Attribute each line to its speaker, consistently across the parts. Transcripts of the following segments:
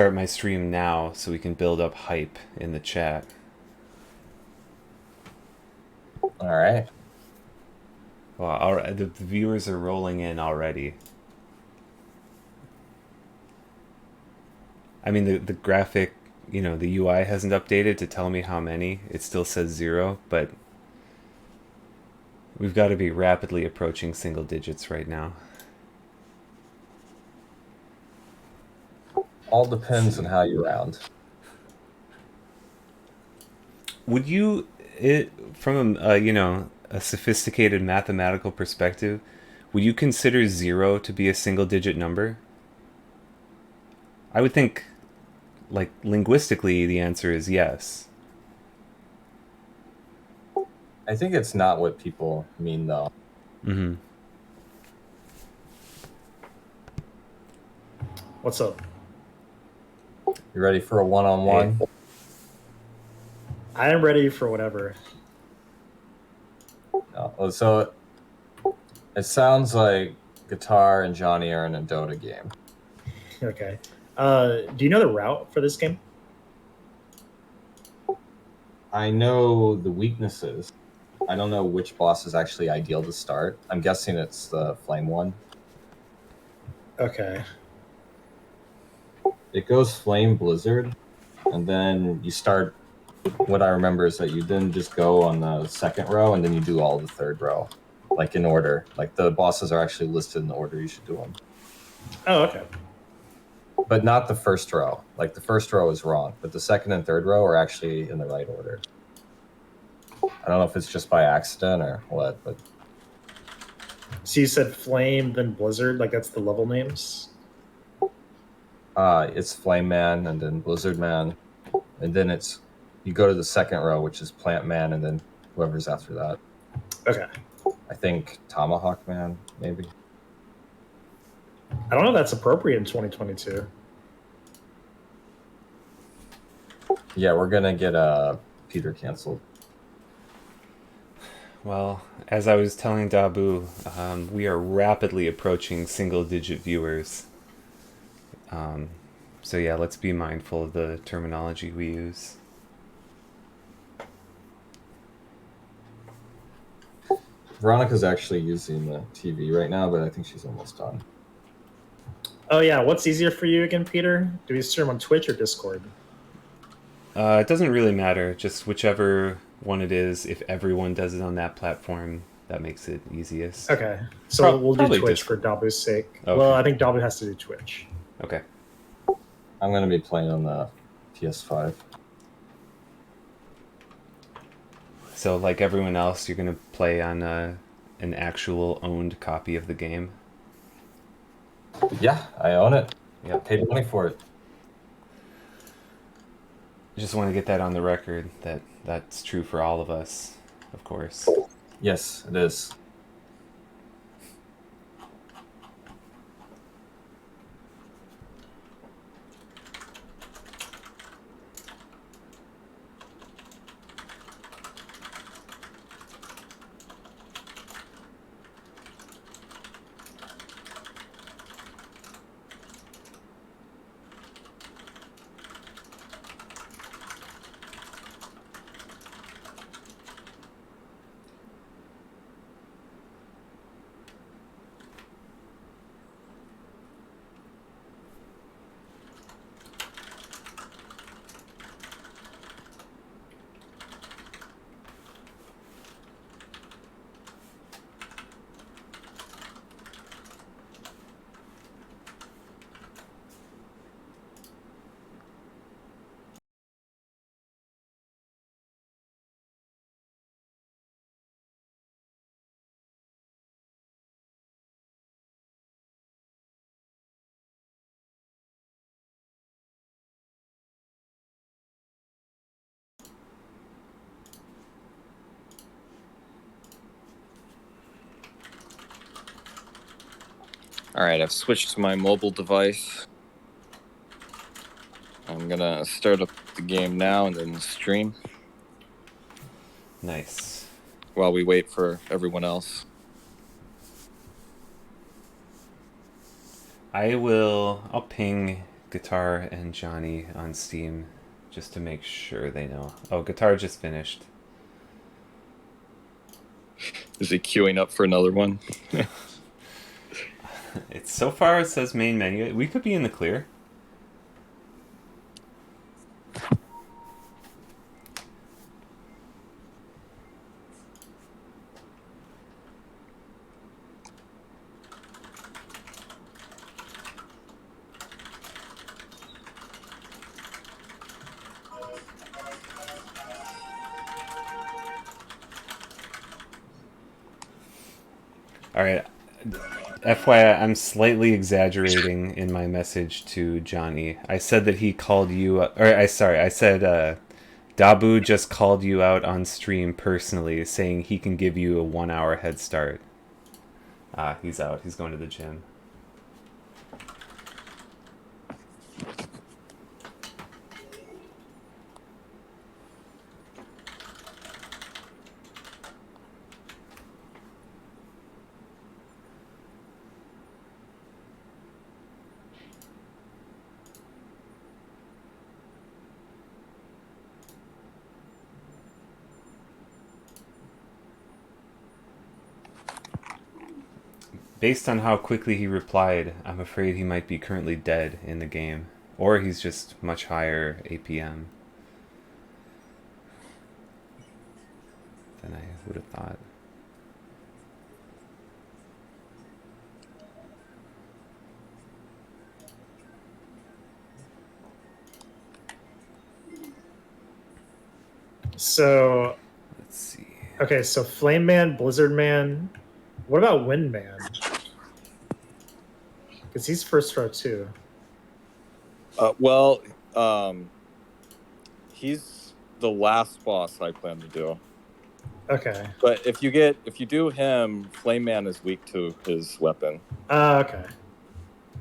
Speaker 1: Start my stream now so we can build up hype in the chat.
Speaker 2: All right.
Speaker 1: Well, the viewers are rolling in already. I mean, the graphic, the UI hasn't updated to tell me how many. It still says 0, but we've got to be rapidly approaching single digits right now.
Speaker 2: All depends on how you round.
Speaker 1: Would you, from a sophisticated mathematical perspective, would you consider 0 to be a single digit number? I would think, like, linguistically, the answer is yes.
Speaker 2: I think it's not what people mean, though.
Speaker 1: Mm-hmm.
Speaker 3: What's up?
Speaker 2: You ready for a one-on-one?
Speaker 1: Hey.
Speaker 3: I am ready for whatever.
Speaker 2: No. So it sounds like Guitar and Johnny are in a Dota game.
Speaker 3: Okay. Do you know the route for this game?
Speaker 2: I know the weaknesses. I don't know which boss is actually ideal to start. I'm guessing it's the flame one.
Speaker 3: Okay.
Speaker 2: It goes flame blizzard, and then you start. What I remember is that you then just go on the second row, and then you do all the third row, like in order. Like the bosses are actually listed in the order you should do them.
Speaker 3: Oh, okay.
Speaker 2: But not the first row. Like the first row is wrong, but the second and third row are actually in the right order. I don't know if it's just by accident or what, but
Speaker 3: So you said Flame, then Blizzard, like that's the level names?
Speaker 2: it's Flame Man and then Blizzard Man, and then it's you go to the second row, which is Plant Man, and then whoever's after that.
Speaker 3: Okay.
Speaker 2: I think Tomahawk Man, maybe.
Speaker 3: I don't know if that's appropriate in 2022.
Speaker 2: Yeah, we're gonna get Peter canceled.
Speaker 1: Well, as I was telling Dabu, we are rapidly approaching single-digit viewers. So yeah, let's be mindful of the terminology we use.
Speaker 2: Veronica's actually using the TV right now, but I think she's almost done.
Speaker 3: Oh yeah, what's easier for you again, Peter? Do we stream on Twitch or Discord?
Speaker 1: It doesn't really matter, just whichever one it is. If everyone does it on that platform, that makes it easiest.
Speaker 3: Okay, so we'll do
Speaker 1: Probably
Speaker 3: Twitch for
Speaker 1: Discord.
Speaker 3: Dabu's sake.
Speaker 1: Okay.
Speaker 3: Well, I think Dabu has to do Twitch.
Speaker 1: Okay.
Speaker 2: I'm gonna be playing on the PS5.
Speaker 1: So, like everyone else, you're gonna play on an actual owned copy of the game.
Speaker 2: Yeah, I own it.
Speaker 1: Yeah.
Speaker 2: Paid money for it.
Speaker 1: I just want to get that on the record that that's true for all of us, of course.
Speaker 2: Yes, it is.
Speaker 4: All right, I've switched to my mobile device. I'm gonna start up the game now and then stream
Speaker 1: Nice.
Speaker 4: while we wait for everyone else.
Speaker 1: I'll ping Guitar and Johnny on Steam just to make sure they know. Oh, Guitar just finished.
Speaker 4: Is he queuing up for another one?
Speaker 1: It's so far it says main menu. We could be in the clear. All right. FYI, I'm slightly exaggerating in my message to Johnny. I said that he called you, I said Dabu just called you out on stream personally, saying he can give you a 1 hour head start. Ah, he's out. He's going to the gym. Based on how quickly he replied, I'm afraid he might be currently dead in the game. Or he's just much higher APM than I would have thought.
Speaker 3: So,
Speaker 1: Let's see.
Speaker 3: okay, so Flame Man, Blizzard Man. What about Wind Man? Because he's first row too.
Speaker 4: Well, he's the last boss I plan to do.
Speaker 3: Okay.
Speaker 4: But if you do him, Flame Man is weak to his weapon.
Speaker 3: Okay.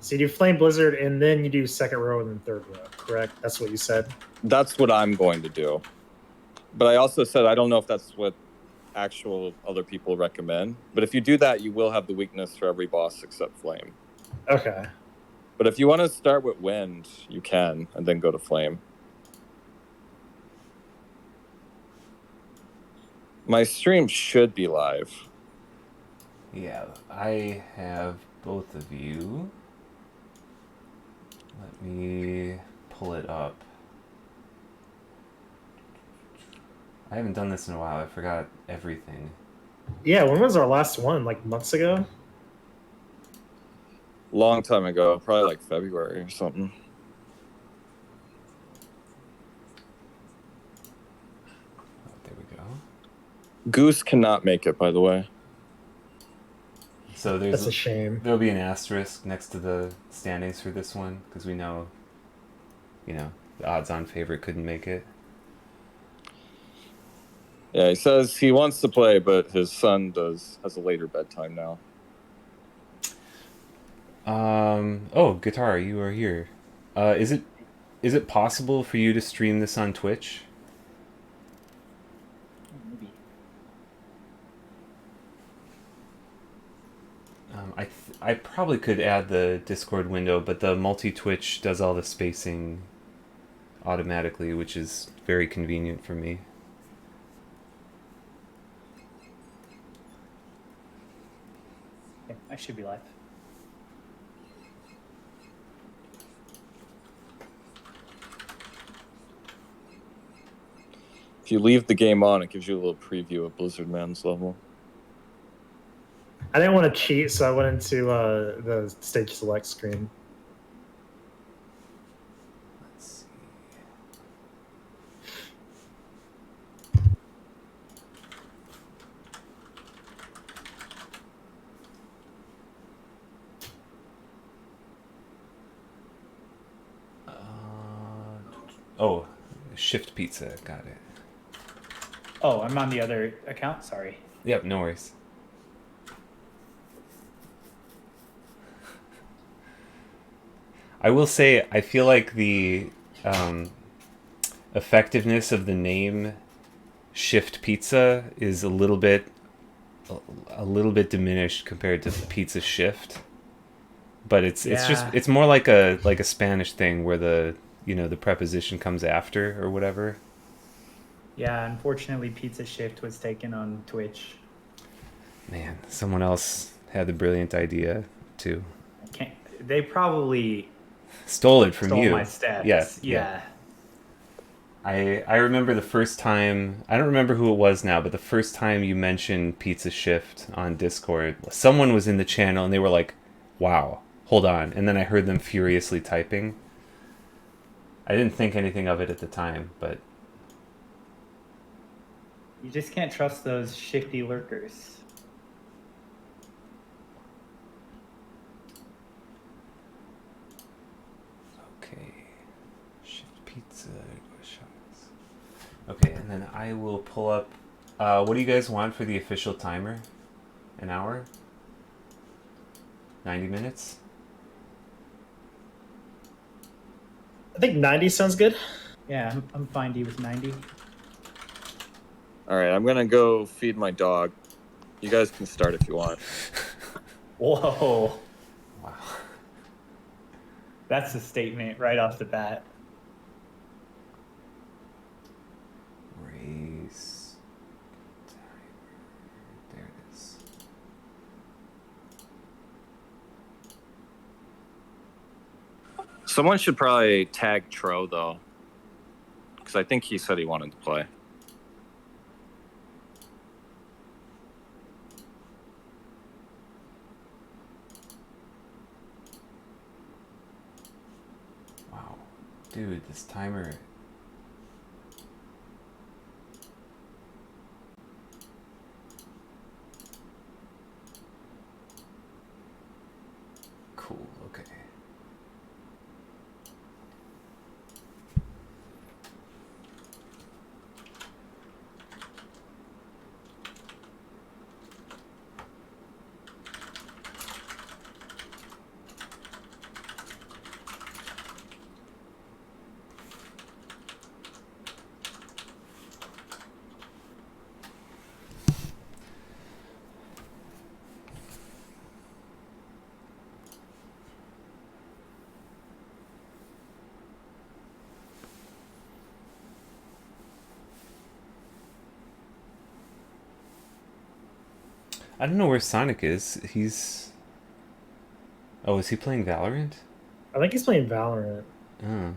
Speaker 3: So you do Flame Blizzard and then you do second row and then third row, correct? That's what you said?
Speaker 4: That's what I'm going to do. But I also said I don't know if that's what actual other people recommend. But if you do that, you will have the weakness for every boss except Flame.
Speaker 3: Okay.
Speaker 4: But if you want to start with Wind, you can, and then go to Flame. My stream should be live.
Speaker 1: Yeah, I have both of you. Let me pull it up. I haven't done this in a while. I forgot everything.
Speaker 3: Yeah, when was our last one? Like months ago?
Speaker 4: Long time ago, probably like February or something.
Speaker 1: Oh, there we go.
Speaker 4: Goose cannot make it, by the way.
Speaker 1: So
Speaker 3: That's a shame.
Speaker 1: there'll be an asterisk next to the standings for this one because we know, the odds-on favorite couldn't make it.
Speaker 4: Yeah, he says he wants to play, but his son has a later bedtime now.
Speaker 1: Oh, Guitar, you are here. Is it possible for you to stream this on Twitch?
Speaker 5: Maybe.
Speaker 1: I probably could add the Discord window, but the multi-Twitch does all the spacing automatically, which is very convenient for me.
Speaker 5: Okay, I should be live.
Speaker 4: If you leave the game on, it gives you a little preview of Blizzard Man's level.
Speaker 3: I didn't want to cheat, so I went into the stage select screen.
Speaker 1: Let's see. Oh, Shift Pizza, got it.
Speaker 5: Oh, I'm on the other account. Sorry.
Speaker 1: Yep, no worries. I will say, I feel like the effectiveness of the name Shift Pizza is a little bit diminished compared to Pizza Shift. but it's just
Speaker 5: Yeah.
Speaker 1: it's more like a Spanish thing where the the preposition comes after or whatever.
Speaker 5: Yeah, unfortunately, Pizza Shift was taken on Twitch.
Speaker 1: Man, someone else had the brilliant idea too.
Speaker 5: I can't. They probably
Speaker 1: Stole it from
Speaker 5: stole my
Speaker 1: you. Yeah,
Speaker 5: steps.
Speaker 1: yeah.
Speaker 5: Yeah.
Speaker 1: I remember the first time. I don't remember who it was now, but the first time you mentioned Pizza Shift on Discord, someone was in the channel and they were like, "Wow, hold on," and then I heard them furiously typing. I didn't think anything of it at the time, but
Speaker 5: You just can't trust those shifty lurkers.
Speaker 1: okay. Shift pizza shots. Okay, and then I will pull up. What do you guys want for the official timer? An hour? 90 minutes?
Speaker 3: I think 90 sounds good.
Speaker 5: Yeah, I'm fine with 90.
Speaker 4: All right, I'm gonna go feed my dog. You guys can start if you want.
Speaker 5: Whoa.
Speaker 1: Wow.
Speaker 5: That's a statement right off the bat.
Speaker 1: Race timer. There it is.
Speaker 4: Someone should probably tag Tro though, because I think he said he wanted to play.
Speaker 1: Wow. Dude, this timer. Cool, okay. I don't know where Sonic is. He's. Oh, is he playing Valorant?
Speaker 3: I think he's playing Valorant.
Speaker 1: Oh.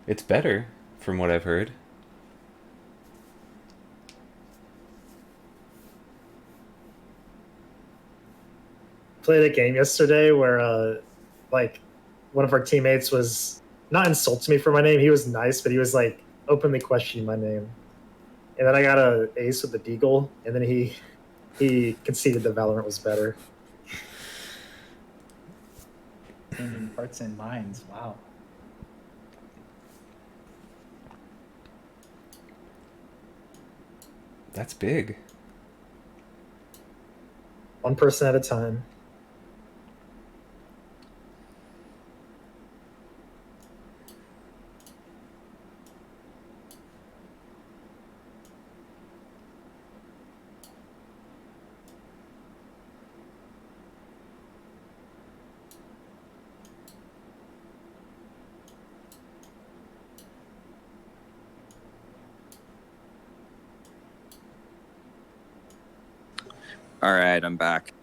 Speaker 1: It's better, from what I've heard.
Speaker 3: Played a game yesterday where like one of our teammates was not insulting me for my name. He was nice, but he was like openly questioning my name. And then I got a ace with the deagle, and then he conceded that Valorant was better.
Speaker 5: Changing hearts and minds. Wow.
Speaker 1: That's big.
Speaker 3: One person at a time.
Speaker 4: All right, I'm back.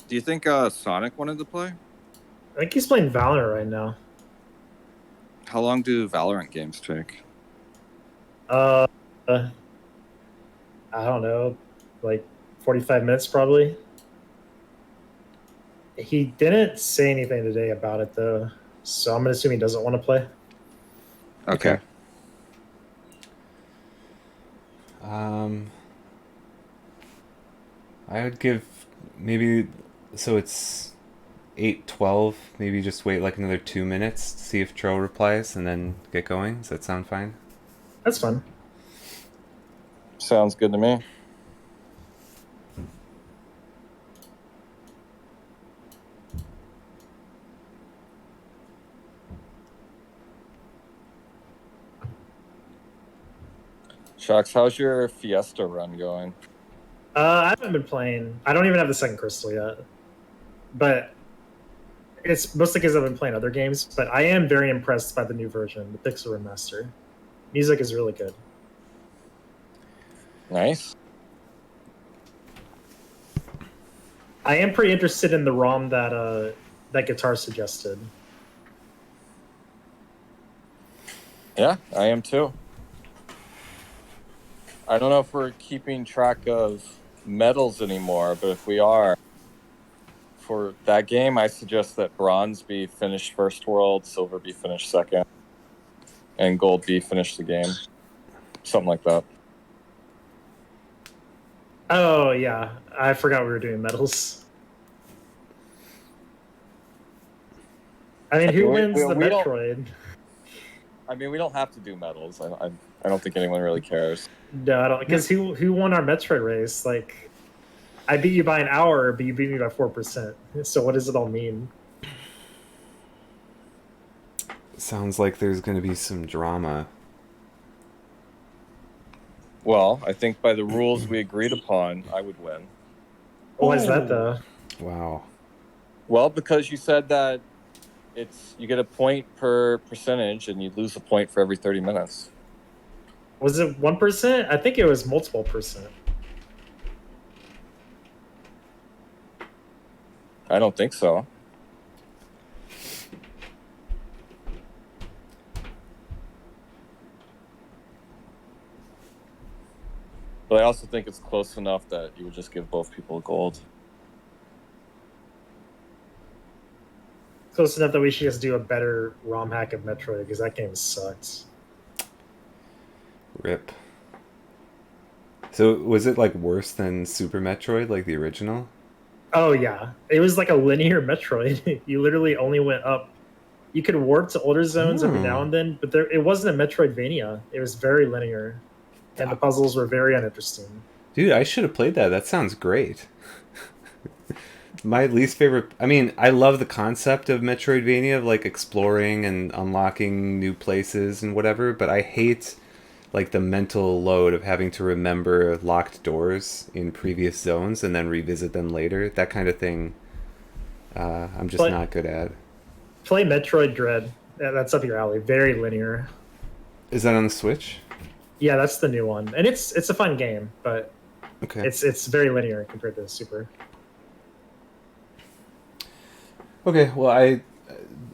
Speaker 4: Do you think Sonic wanted to play?
Speaker 3: I think he's playing Valorant right now.
Speaker 4: How long do Valorant games take?
Speaker 3: I don't know, like 45 minutes probably. He didn't say anything today about it though, so I'm gonna assume he doesn't want to play.
Speaker 4: Okay.
Speaker 1: Um, I would give maybe so it's 8:12. Maybe just wait like another 2 minutes to see if Tro replies and then get going. Does that sound fine?
Speaker 3: That's fun.
Speaker 4: Sounds good to me. Shucks, how's your Fiesta run going?
Speaker 3: I haven't been playing. I don't even have the second crystal yet, but it's mostly because I've been playing other games. But I am very impressed by the new version, the Pixel Remaster. Music is really good.
Speaker 4: Nice.
Speaker 3: I am pretty interested in the ROM that that Guitar suggested.
Speaker 4: Yeah, I am too. I don't know if we're keeping track of medals anymore, but if we are, for that game, I suggest that bronze be finished first world, silver be finished second, and gold be finished the game. Something like that.
Speaker 3: Oh yeah, I forgot we were doing medals. I mean, who wins the
Speaker 4: we don't-
Speaker 3: Metroid?
Speaker 4: I mean, we don't have to do medals. I don't think anyone really cares.
Speaker 3: No, I don't. Because who won our Metroid race? Like, I beat you by an hour, but you beat me by 4%. So what does it all mean?
Speaker 1: Sounds like there's going to be some drama.
Speaker 4: Well, I think by the rules we agreed upon, I would win.
Speaker 3: Why is that though?
Speaker 1: Wow.
Speaker 4: Well, because you said that you get a point per percentage, and you lose a point for every 30 minutes.
Speaker 3: Was it 1%? I think it was multiple percent.
Speaker 4: I don't think so. But I also think it's close enough that you would just give both people gold.
Speaker 3: Close enough that we should just do a better ROM hack of Metroid because that game sucks.
Speaker 1: Rip. So was it like worse than Super Metroid, like the original?
Speaker 3: Oh yeah, it was like a linear Metroid. You literally only went up. You could warp to older zones every now and then, but it wasn't a Metroidvania. It was very linear, and the puzzles were very uninteresting.
Speaker 1: Dude, I should have played that. That sounds great. My least favorite... I mean, I love the concept of Metroidvania, of like exploring and unlocking new places and whatever, but I hate like the mental load of having to remember locked doors in previous zones and then revisit them later. That kind of thing I'm just not good at.
Speaker 3: Play Metroid Dread. That's up your alley. Very linear.
Speaker 1: Is that on the Switch?
Speaker 3: Yeah, that's the new one, and it's a fun game, but
Speaker 1: Okay.
Speaker 3: it's very linear compared to Super.
Speaker 1: Okay, well,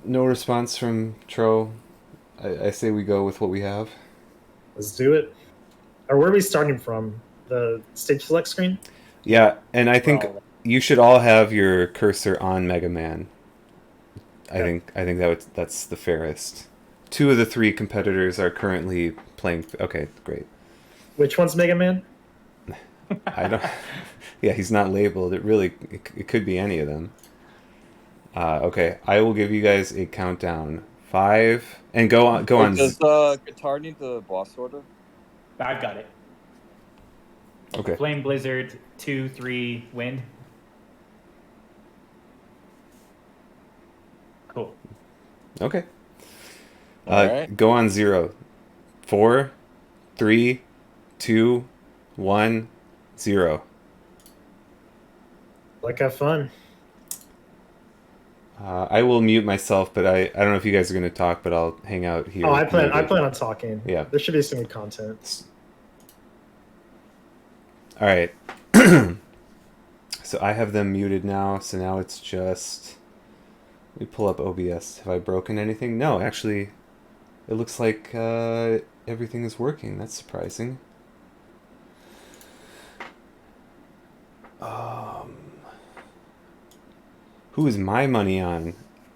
Speaker 1: no response from Tro. I say we go with what we have.
Speaker 3: Let's do it. Or where are we starting from? The stage select screen?
Speaker 1: Yeah, and I think you should all have your cursor on Mega Man. I think that's the fairest. 2 of the 3 competitors are currently playing. Okay, great.
Speaker 3: Which one's Mega Man?
Speaker 1: I don't. Yeah, he's not labeled. It could be any of them. Okay, I will give you guys a countdown. 5 and go on.
Speaker 4: Does Guitar need the boss order?
Speaker 5: I've got it.
Speaker 1: Okay.
Speaker 5: Flame Blizzard, 2, 3, Wind. Cool.
Speaker 1: Okay.
Speaker 4: All right.
Speaker 1: Go on 0. 4, 3, 2, 1, 0.
Speaker 3: Like, have fun.
Speaker 1: I will mute myself, but I don't know if you guys are going to talk, but I'll hang out here.
Speaker 3: Oh, I plan on talking.
Speaker 1: Yeah.
Speaker 3: There should be some good content.
Speaker 1: All right. So I have them muted now, so now it's just... Let me pull up OBS. Have I broken anything? No, actually, it looks like everything is working. That's surprising. Who is my money on?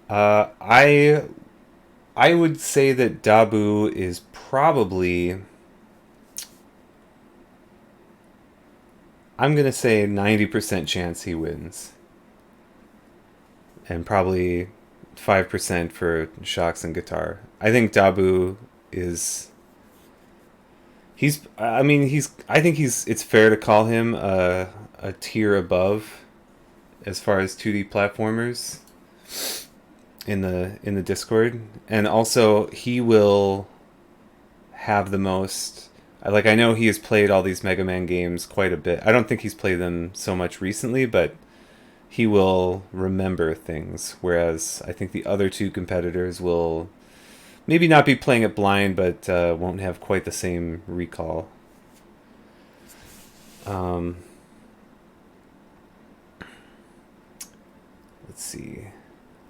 Speaker 1: I would say that Dabu is probably... I'm going to say 90% chance he wins. And probably 5% for Shocks and Guitar. I think Dabu is... I think it's fair to call him a tier above as far as 2D platformers in the Discord, and also he will have the most I know he has played all these Mega Man games quite a bit. I don't think he's played them so much recently, but he will remember things. Whereas I think the other two competitors will maybe not be playing it blind, but won't have quite the same recall. Let's see.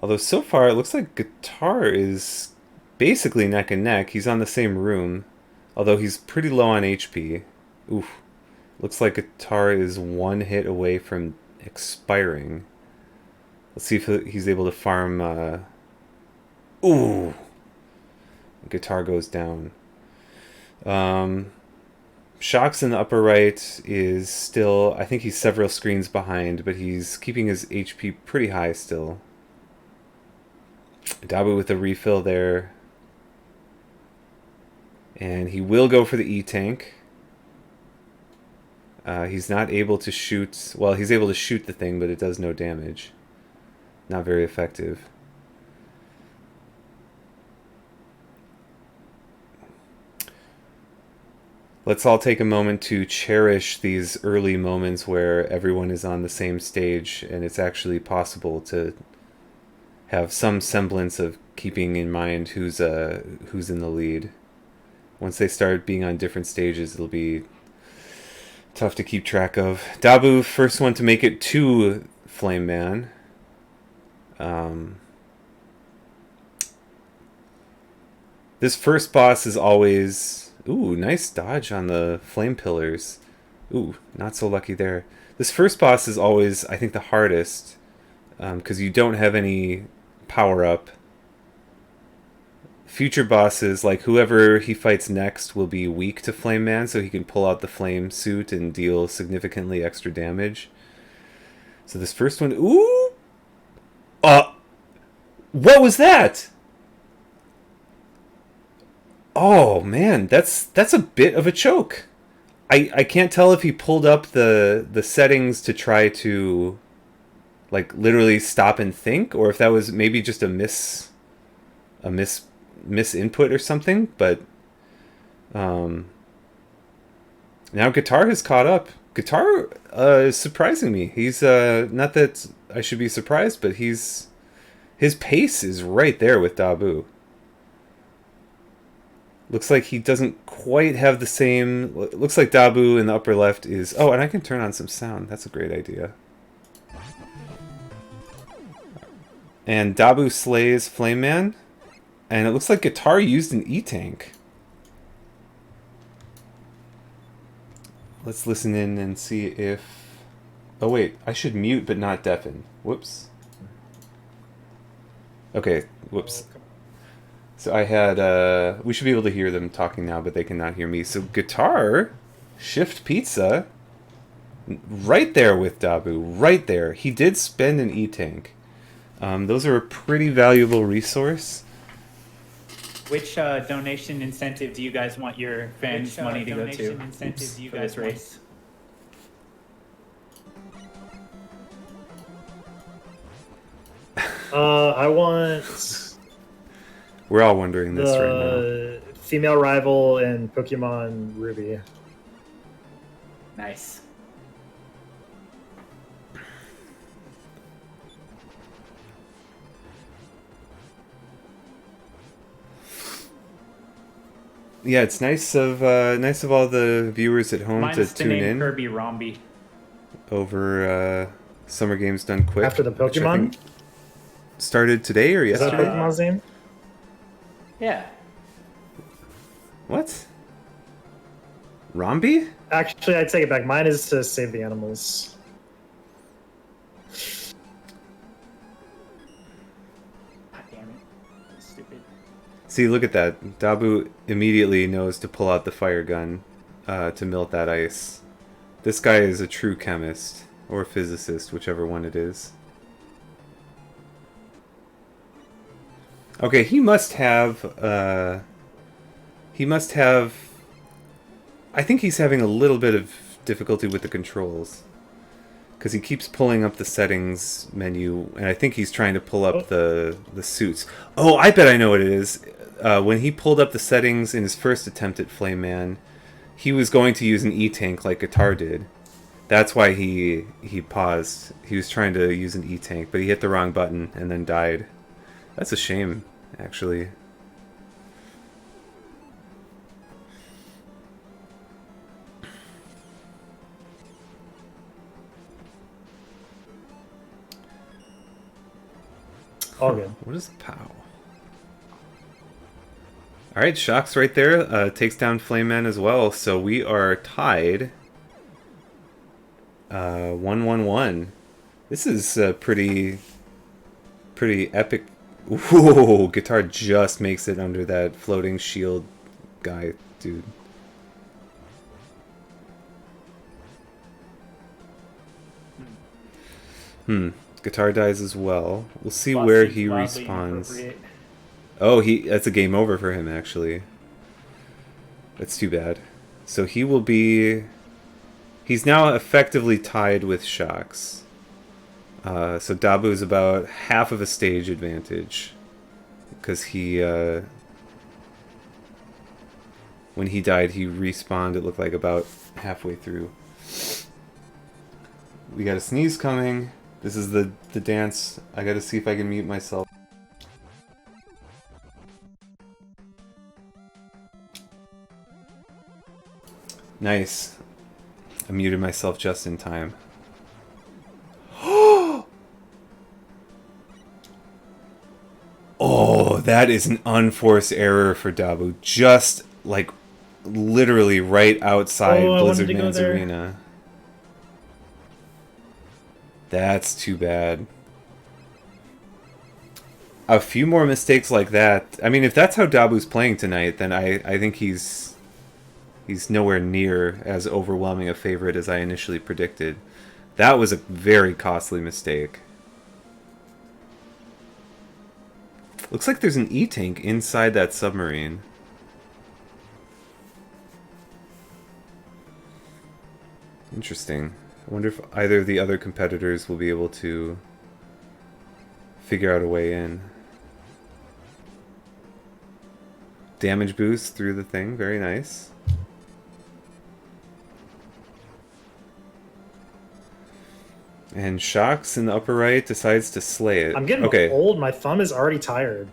Speaker 1: Although so far it looks like Guitar is basically neck and neck. He's on the same room, although he's pretty low on HP. Oof. Looks like Guitar is one hit away from expiring. Let's see if he's able to farm... Ooh! Guitar goes down. Shock's in the upper right is still... I think he's several screens behind, but he's keeping his HP pretty high still. Dabu with a refill there. And he will go for the E-Tank. He's not able to shoot... Well, he's able to shoot the thing, but it does no damage. Not very effective. Let's all take a moment to cherish these early moments where everyone is on the same stage and it's actually possible to have some semblance of keeping in mind who's in the lead. Once they start being on different stages, it'll be tough to keep track of. Dabu, first one to make it to Flame Man. This first boss is always... Ooh, nice dodge on the flame pillars. Ooh, not so lucky there. This first boss is always, I think, the hardest, because you don't have any power-up. Future bosses, like whoever he fights next, will be weak to Flame Man, so he can pull out the flame suit and deal significantly extra damage. So this first one... Ooh! What was that? Oh man, that's a bit of a choke. I can't tell if he pulled up the settings to try to like literally stop and think, or if that was maybe just a miss input or something, but now Guitar has caught up. Guitar is surprising me. He's not that I should be surprised, but his pace is right there with Dabu. Looks like he doesn't quite have the same... Looks like Dabu in the upper left is... Oh, and I can turn on some sound. That's a great idea. And Dabu slays Flame Man. And it looks like Guitar used an E-Tank. Let's listen in and see if... Oh wait, I should mute but not deafen. Whoops. Okay, whoops. So I had, we should be able to hear them talking now, but they cannot hear me. So Guitar, Shift Pizza, right there with Dabu, right there. He did spend an E-Tank. Those are a pretty valuable resource.
Speaker 5: Which donation incentive do you guys want your fans' money to go to?
Speaker 3: Incentive
Speaker 5: Do you guys race?
Speaker 3: I want...
Speaker 1: We're all wondering this right now.
Speaker 3: Female rival in Pokemon Ruby.
Speaker 5: Nice.
Speaker 1: Yeah, it's nice of all the viewers at home
Speaker 5: Mine's
Speaker 1: to tune in
Speaker 5: Kirby Romby.
Speaker 1: over Summer Games Done Quick.
Speaker 3: After the
Speaker 1: which I
Speaker 3: Pokemon?
Speaker 1: think started today or
Speaker 3: Is that
Speaker 1: yesterday.
Speaker 3: Pokemon's name?
Speaker 5: Yeah.
Speaker 1: What? Romby?
Speaker 3: Actually, I take it back. Mine is to save the animals.
Speaker 5: God damn it. Stupid.
Speaker 1: See, look at that. Dabu immediately knows to pull out the fire gun to melt that ice. This guy is a true chemist or physicist, whichever one it is. Okay, he must have. I think he's having a little bit of difficulty with the controls. Because he keeps pulling up the settings menu, and I think he's trying to pull up the suits. Oh, I bet I know what it is. When he pulled up the settings in his first attempt at Flame Man, he was going to use an E-tank like Guitar did. That's why he paused. He was trying to use an E-tank, but he hit the wrong button and then died. That's a shame, actually.
Speaker 3: All good.
Speaker 1: What is POW? Alright, Shock's right there. Takes down Flame Man as well. So we are tied. 1-1-1. This is pretty epic. Ooh, Guitar just makes it under that floating shield guy, dude. Guitar dies as well. We'll see where he respawns. Oh, that's a game over for him, actually. That's too bad. So he will be... He's now effectively tied with Shocks. So Dabu is about half of a stage advantage. Because he... when he died, he respawned, it looked like, about halfway through. We got a sneeze coming. This is the dance. I gotta see if I can mute myself. Nice. I muted myself just in time. Oh, that is an unforced error for Dabu. Just, like, literally right outside Blizzard Man's arena. That's too bad. A few more mistakes like that. I mean, if that's how Dabu's playing tonight, then I think he's nowhere near as overwhelming a favorite as I initially predicted. That was a very costly mistake. Looks like there's an E-tank inside that submarine. Interesting. I wonder if either of the other competitors will be able to figure out a way in. Damage boost through the thing, very nice. And Shocks in the upper right decides to slay it.
Speaker 3: I'm getting old, my thumb is already tired.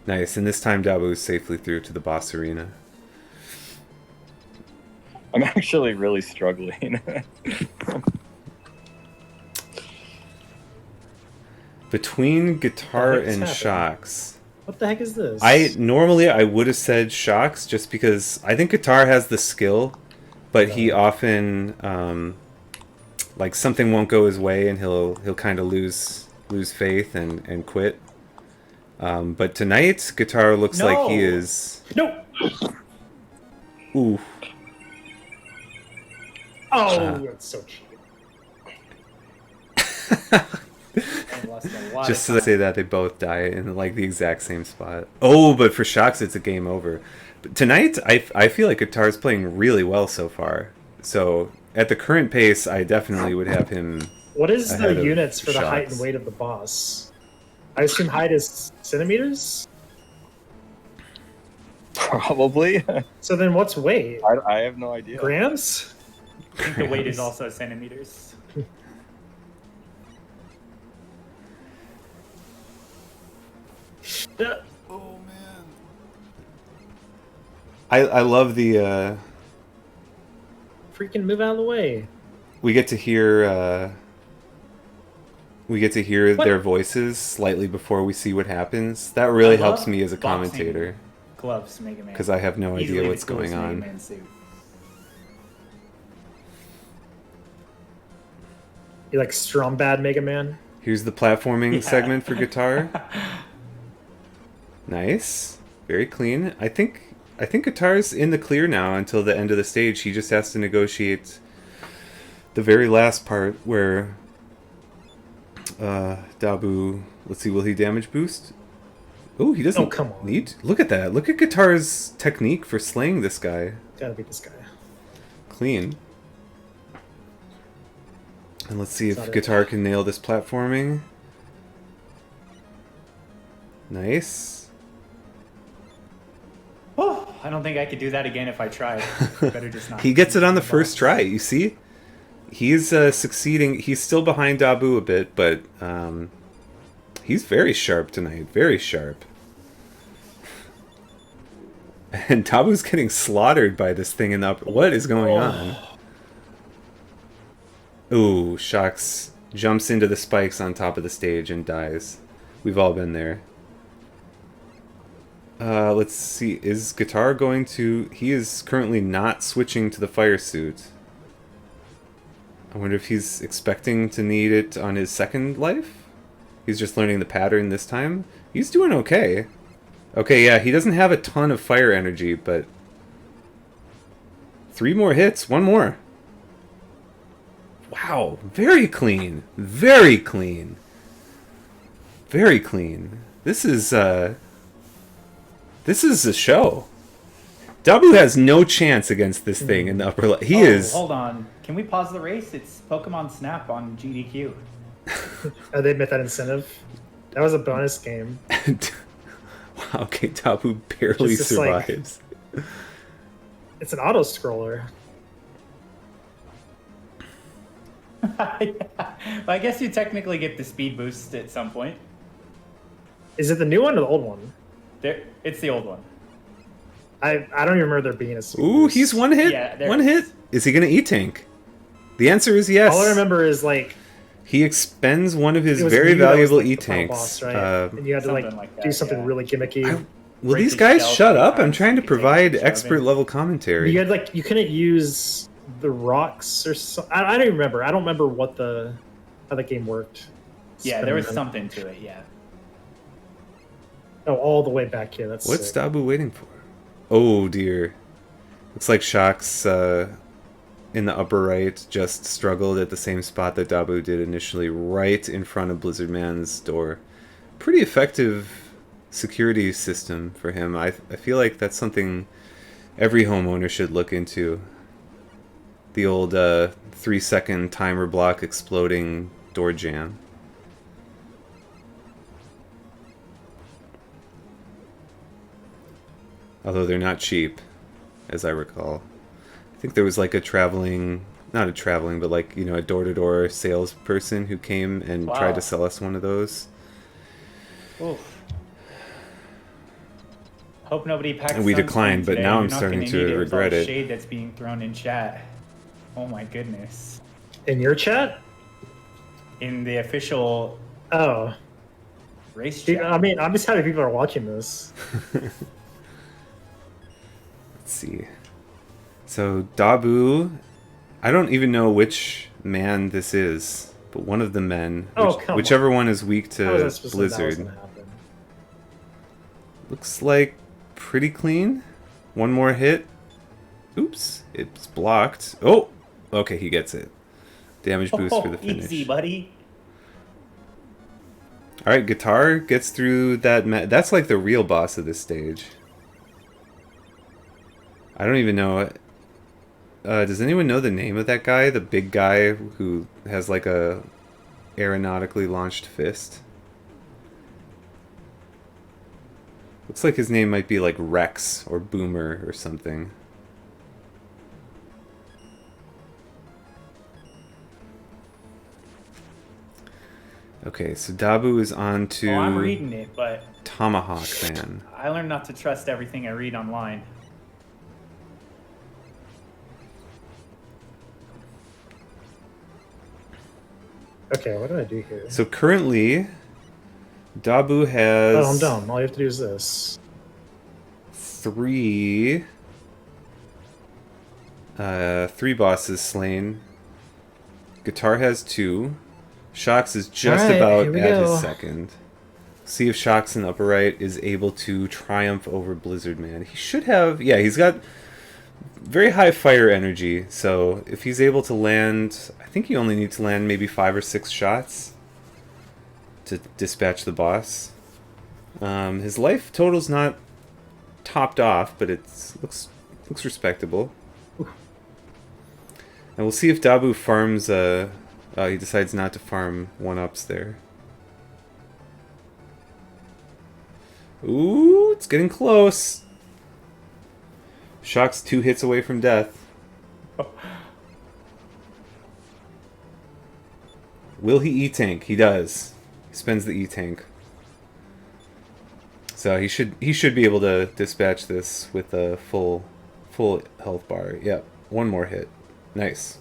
Speaker 1: Nice, and this time Dabu is safely through to the boss arena.
Speaker 4: I'm actually really struggling.
Speaker 1: Between Guitar and Shocks.
Speaker 3: What the heck is this?
Speaker 1: Normally I would have said Shocks just because I think Guitar has the skill, but he often like something won't go his way and he'll kind of lose faith and quit. But tonight Guitar looks like he is.
Speaker 3: No.
Speaker 1: Ooh.
Speaker 3: Oh, that's so cheap.
Speaker 1: Just to say that they both die in like the exact same spot. Oh, but for Shocks it's a game over. But tonight I feel like Guitar's playing really well so far. So at the current pace, I definitely would have him.
Speaker 3: What is the units for the height and weight of the boss? I assume height is centimeters?
Speaker 4: Probably.
Speaker 3: So then what's weight?
Speaker 4: I have no idea.
Speaker 3: Grams?
Speaker 5: I think the weight is also centimeters.
Speaker 1: Oh man. I love the
Speaker 3: freaking move out of the way.
Speaker 1: We get to hear their voices slightly before we see what happens. That really helps me as a commentator.
Speaker 5: Gloves, Mega Man.
Speaker 1: Because I have no idea what's going on.
Speaker 3: You like Strom Bad Mega Man?
Speaker 1: Here's the platforming segment for Guitar. Nice. Very clean. I think Guitar's in the clear now until the end of the stage. He just has to negotiate the very last part where Dabu, let's see, will he damage boost? Oh, he doesn't.
Speaker 3: Oh, come on.
Speaker 1: Need. Look at that. Look at Guitar's technique for slaying this guy.
Speaker 3: Gotta be this guy.
Speaker 1: Clean. And let's see if Guitar can nail this platforming. Nice.
Speaker 5: Oh. I don't think I could do that again if I tried. Better just not.
Speaker 1: He gets it on the
Speaker 5: box.
Speaker 1: first try. You see, he's succeeding. He's still behind Dabu a bit, but he's very sharp tonight. Very sharp. And Dabu's getting slaughtered by this thing in the upper. What is going on? Ooh, Shox jumps into the spikes on top of the stage and dies. We've all been there. Let's see. Is Guitar going to... He is currently not switching to the fire suit. I wonder if he's expecting to need it on his second life? He's just learning the pattern this time? He's doing okay. Okay, yeah, he doesn't have a ton of fire energy, but... 3 more hits. 1 more. Wow. Very clean. Very clean. Very clean. This is a show. Dabu has no chance against this thing in the upper left. He is...
Speaker 5: Hold on. Can we pause the race? It's Pokemon Snap on GDQ.
Speaker 3: Oh, they admit that incentive. That was a bonus game.
Speaker 1: Wow, okay, Dabu barely
Speaker 3: Just like-
Speaker 1: survives.
Speaker 3: It's an auto scroller.
Speaker 5: Yeah. Well, I guess you technically get the speed boost at some point.
Speaker 3: Is it the new one or the old one?
Speaker 5: It's the old one.
Speaker 3: I don't even remember there being a speed
Speaker 1: Ooh,
Speaker 3: boost.
Speaker 1: he's 1 hit.
Speaker 5: Yeah, there
Speaker 1: One
Speaker 5: it
Speaker 1: hit.
Speaker 5: is.
Speaker 1: Is he going to E-Tank? The answer is yes.
Speaker 3: All I remember is like
Speaker 1: He expends one of his
Speaker 3: it was
Speaker 1: very
Speaker 3: you that was,
Speaker 1: valuable
Speaker 3: like, the final
Speaker 1: E-Tanks.
Speaker 3: boss, right? And you had to
Speaker 5: something like
Speaker 3: do
Speaker 5: that,
Speaker 3: something
Speaker 5: yeah.
Speaker 3: really gimmicky.
Speaker 1: Will
Speaker 5: break
Speaker 1: these
Speaker 5: his
Speaker 1: guys
Speaker 5: shell
Speaker 1: shut up? I'm
Speaker 5: sometimes,
Speaker 1: trying to
Speaker 5: you can take
Speaker 1: provide
Speaker 5: shoving.
Speaker 1: expert level commentary.
Speaker 3: You had you couldn't use the rocks or something. I don't even remember. I don't remember what how the game worked.
Speaker 5: Yeah, there was
Speaker 3: Spinning.
Speaker 5: something to it, yeah.
Speaker 3: Oh, all the way back here. That's
Speaker 1: What's
Speaker 3: sick.
Speaker 1: Dabu waiting for? Oh dear. Looks like Shox in the upper right just struggled at the same spot that Dabu did initially, right in front of Blizzard Man's door. Pretty effective security system for him. I feel like that's something every homeowner should look into. The old 3-second timer block exploding door jam. Although they're not cheap, as I recall. I think there was like a traveling, not a traveling, but like, you know, a door-to-door salesperson who came and
Speaker 5: Wow.
Speaker 1: tried to sell us one of those.
Speaker 5: Oof. Hope nobody packs
Speaker 1: And we
Speaker 5: sunscreen
Speaker 1: declined, but
Speaker 5: today.
Speaker 1: now
Speaker 5: You're
Speaker 1: I'm
Speaker 5: not
Speaker 1: starting
Speaker 5: gonna
Speaker 1: to
Speaker 5: need it with all
Speaker 1: regret
Speaker 5: the
Speaker 1: it.
Speaker 5: shade that's being thrown in chat. Oh my goodness.
Speaker 3: In your chat?
Speaker 5: In the official
Speaker 3: Oh,
Speaker 5: race
Speaker 3: dude,
Speaker 5: chat.
Speaker 3: I mean, I'm just happy people are watching this.
Speaker 1: Let's see. So Dabu, I don't even know which man this is, but one of the men,
Speaker 3: Oh, come
Speaker 1: whichever one is weak
Speaker 3: How was I
Speaker 1: to
Speaker 3: supposed to know that was
Speaker 1: Blizzard,
Speaker 3: gonna happen?
Speaker 1: looks like pretty clean. 1 more hit. Oops, it's blocked. Oh, okay, he gets it. Damage boost for the finish.
Speaker 5: Easy, buddy.
Speaker 1: All right, Guitar gets through that. That's like the real boss of this stage. I don't even know. Does anyone know the name of that guy? The big guy who has like a aeronautically launched fist? Looks like his name might be like Rex or Boomer or something. Okay, so Dabu is on to
Speaker 5: Well, I'm reading it, but
Speaker 1: Tomahawk Man.
Speaker 5: I learned not to trust everything I read online.
Speaker 3: Okay, what did I do here?
Speaker 1: So currently, Dabu has
Speaker 3: Oh, I'm dumb. All you have to do is this.
Speaker 1: 3 bosses slain. Guitar has 2. Shox is just
Speaker 3: Alright,
Speaker 1: about
Speaker 3: here we
Speaker 1: at
Speaker 3: go.
Speaker 1: his second. See if Shox in the upper right is able to triumph over Blizzard Man. He should have... Yeah, he's got very high fire energy, so if he's able to land... I think you only need to land maybe 5 or 6 shots to dispatch the boss. His life total's not topped off, but it looks respectable. And we'll see if Dabu farms... he decides not to farm 1-ups there. Ooh, it's getting close. Shock's 2 hits away from death. Will he E-tank? He does. He spends the E-tank. So he should be able to dispatch this with a full health bar. Yep, one more hit. Nice.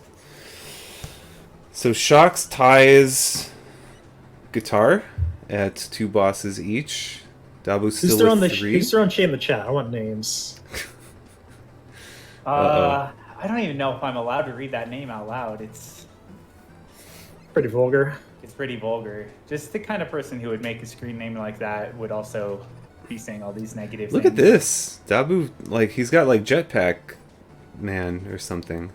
Speaker 1: So Shox ties Guitar at 2 bosses each. Dabu's still with 3.
Speaker 3: Who's throwing shade in the chat? I want names.
Speaker 5: I don't even know if I'm allowed to read that name out loud. It's
Speaker 3: Pretty vulgar.
Speaker 5: pretty vulgar. Just the kind of person who would make a screen name like that would also be saying all these negative
Speaker 1: Look
Speaker 5: things.
Speaker 1: at this. Dabu, like, he's got, like, Jetpack Man or something.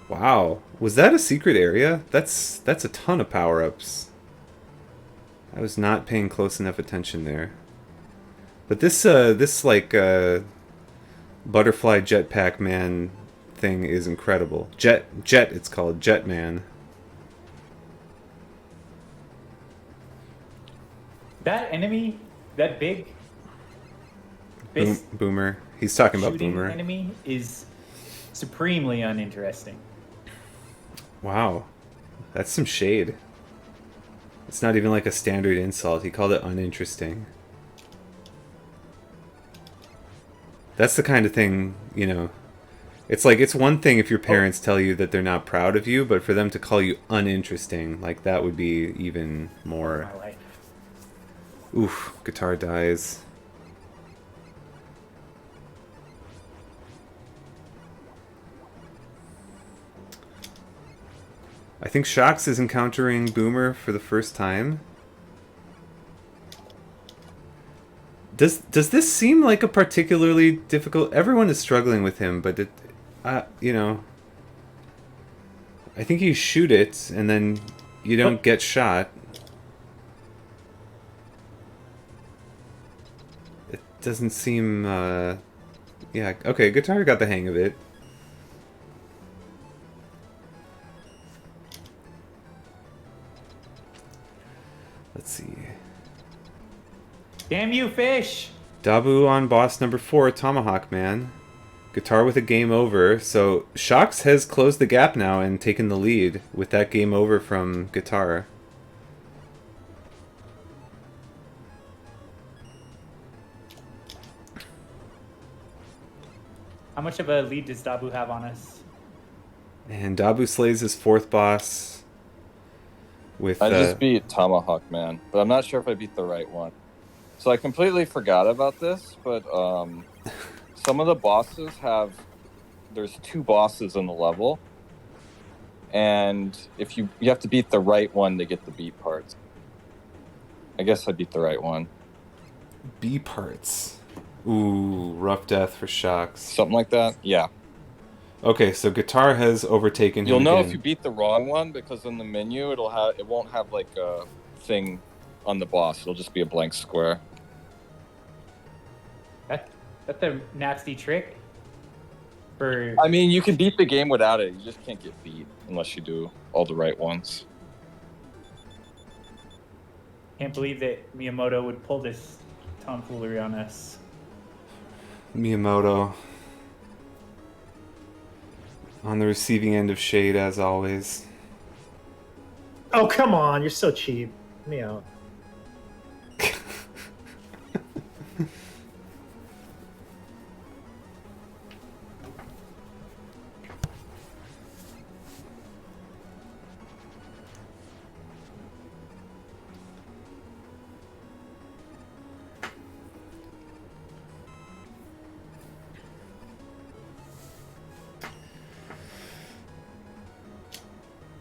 Speaker 1: Wow. Was that a secret area? That's a ton of power-ups. I was not paying close enough attention there. But this like, Butterfly Jetpack Man thing is incredible. Jet, it's called. Jetman.
Speaker 5: That enemy, that big
Speaker 1: Boomer. He's talking about
Speaker 5: shooting
Speaker 1: Boomer.
Speaker 5: enemy is supremely uninteresting.
Speaker 1: Wow. That's some shade. It's not even like a standard insult. He called it uninteresting. That's the kind of thing, you know. It's like, it's one thing if your parents tell you that they're not proud of you, but for them to call you uninteresting, like, that would be even more.
Speaker 5: My life.
Speaker 1: Oof, Guitar dies. I think Shox is encountering Boomer for the first time. Does this seem like a particularly difficult... Everyone is struggling with him, but it... you know... I think you shoot it, and then you don't get shot. It doesn't seem... yeah, okay, Guitar got the hang of it. Let's see.
Speaker 5: Damn you, fish!
Speaker 1: Dabu on boss number 4, Tomahawk Man. Guitar with a game over. So Shox has closed the gap now and taken the lead with that game over from Guitar.
Speaker 5: How much of a lead does Dabu have on us?
Speaker 1: And Dabu slays his 4th boss with...
Speaker 4: I just beat Tomahawk Man, but I'm not sure if I beat the right one. So I completely forgot about this, but some of the bosses have... There's 2 bosses in the level, and if you have to beat the right one to get the B parts. I guess I beat the right one.
Speaker 1: B parts. Ooh, rough death for Shox.
Speaker 4: Something like that? Yeah.
Speaker 1: Okay, so Guitar has overtaken him
Speaker 4: You'll know
Speaker 1: again.
Speaker 4: if you beat the wrong one, because in the menu it won't have like a thing on the boss. It'll just be a blank square.
Speaker 5: That's a nasty trick.
Speaker 4: I mean, you can beat the game without it. You just can't get beat unless you do all the right ones.
Speaker 5: Can't believe that Miyamoto would pull this tomfoolery on us.
Speaker 1: Miyamoto. On the receiving end of shade, as always.
Speaker 3: Oh, come on. You're so cheap. Get me out.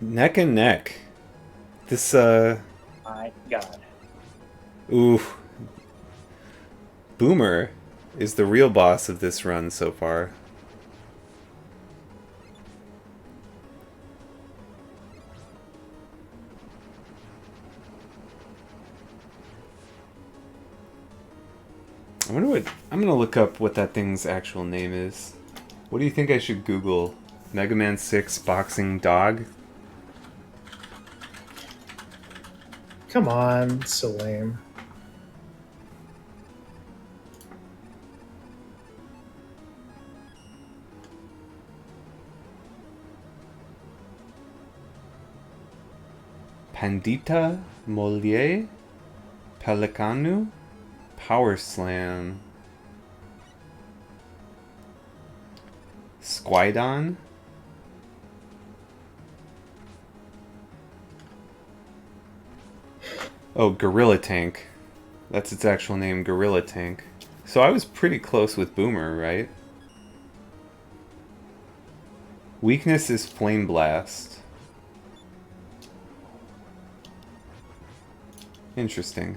Speaker 1: Neck and neck. This,
Speaker 5: My God.
Speaker 1: ooh. Boomer is the real boss of this run so far. I wonder what... I'm gonna look up what that thing's actual name is. What do you think I should Google? Mega Man 6 boxing dog?
Speaker 3: Come on. So lame.
Speaker 1: Pandita Molier, Pelicanu, Power Slam, Squidon, oh, Gorilla Tank. That's its actual name, Gorilla Tank. So I was pretty close with Boomer, right? Weakness is Flame Blast. Interesting.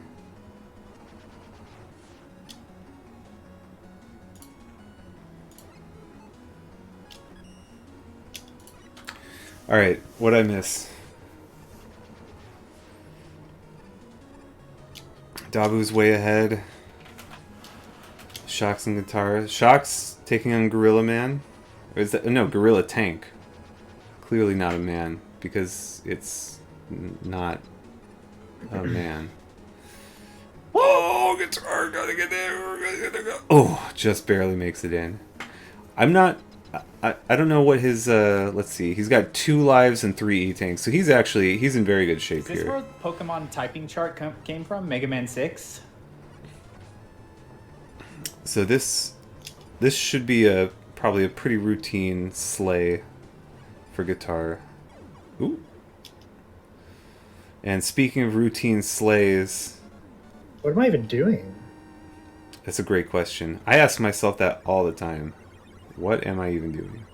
Speaker 1: Alright, what'd I miss? Dabu's way ahead. Shocks and Guitar. Shocks taking on Gorilla Man. Or is that, no, Gorilla Tank. Clearly not a man, because it's not a man. Oh, Guitar, gotta get there. Oh, just barely makes it in. I'm not... I don't know what his... let's see. He's got 2 lives and 3 E-Tanks, so he's in very good shape
Speaker 5: Is this
Speaker 1: here.
Speaker 5: where Pokemon typing chart came from? Mega Man 6?
Speaker 1: So this should be probably a pretty routine slay for Guitar. Ooh. And speaking of routine slays,
Speaker 3: What am I even doing?
Speaker 1: that's a great question. I ask myself that all the time. What am I even doing?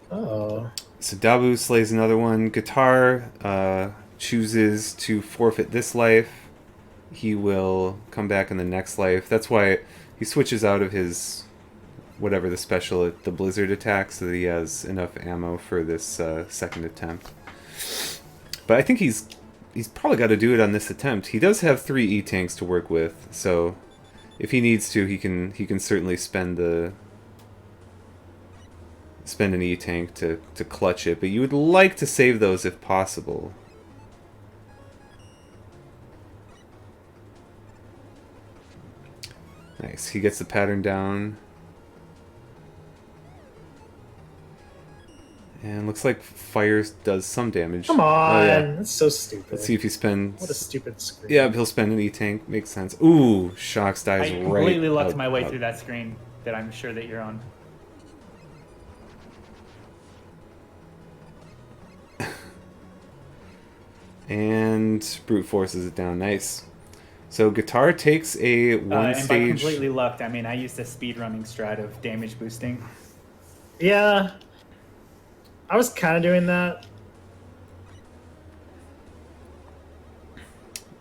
Speaker 3: Oh.
Speaker 1: So Dabu slays another one. Guitar chooses to forfeit this life. He will come back in the next life. That's why he switches out of his whatever the special, the blizzard attack, so that he has enough ammo for this second attempt. But I think he's probably got to do it on this attempt. He does have 3 E-Tanks to work with, so if he needs to, he can certainly spend an E-Tank to clutch it. But you would like to save those if possible. Nice. He gets the pattern down. And looks like fire does some damage.
Speaker 3: Come on.
Speaker 1: Oh, yeah.
Speaker 3: That's so stupid.
Speaker 1: Let's see if he spends...
Speaker 3: What a stupid screen.
Speaker 1: Yeah, he'll spend an E-Tank. Makes sense. Ooh, Shocks dies
Speaker 5: I
Speaker 1: right
Speaker 5: completely lucked
Speaker 1: out-
Speaker 5: my way
Speaker 1: out.
Speaker 5: through that screen that I'm sure that you're on.
Speaker 1: And brute forces it down. Nice. So Guitar takes a one
Speaker 5: And by
Speaker 1: stage.
Speaker 5: completely lucked, I mean I used a speedrunning strat of damage boosting.
Speaker 3: Yeah. I was kind of doing that.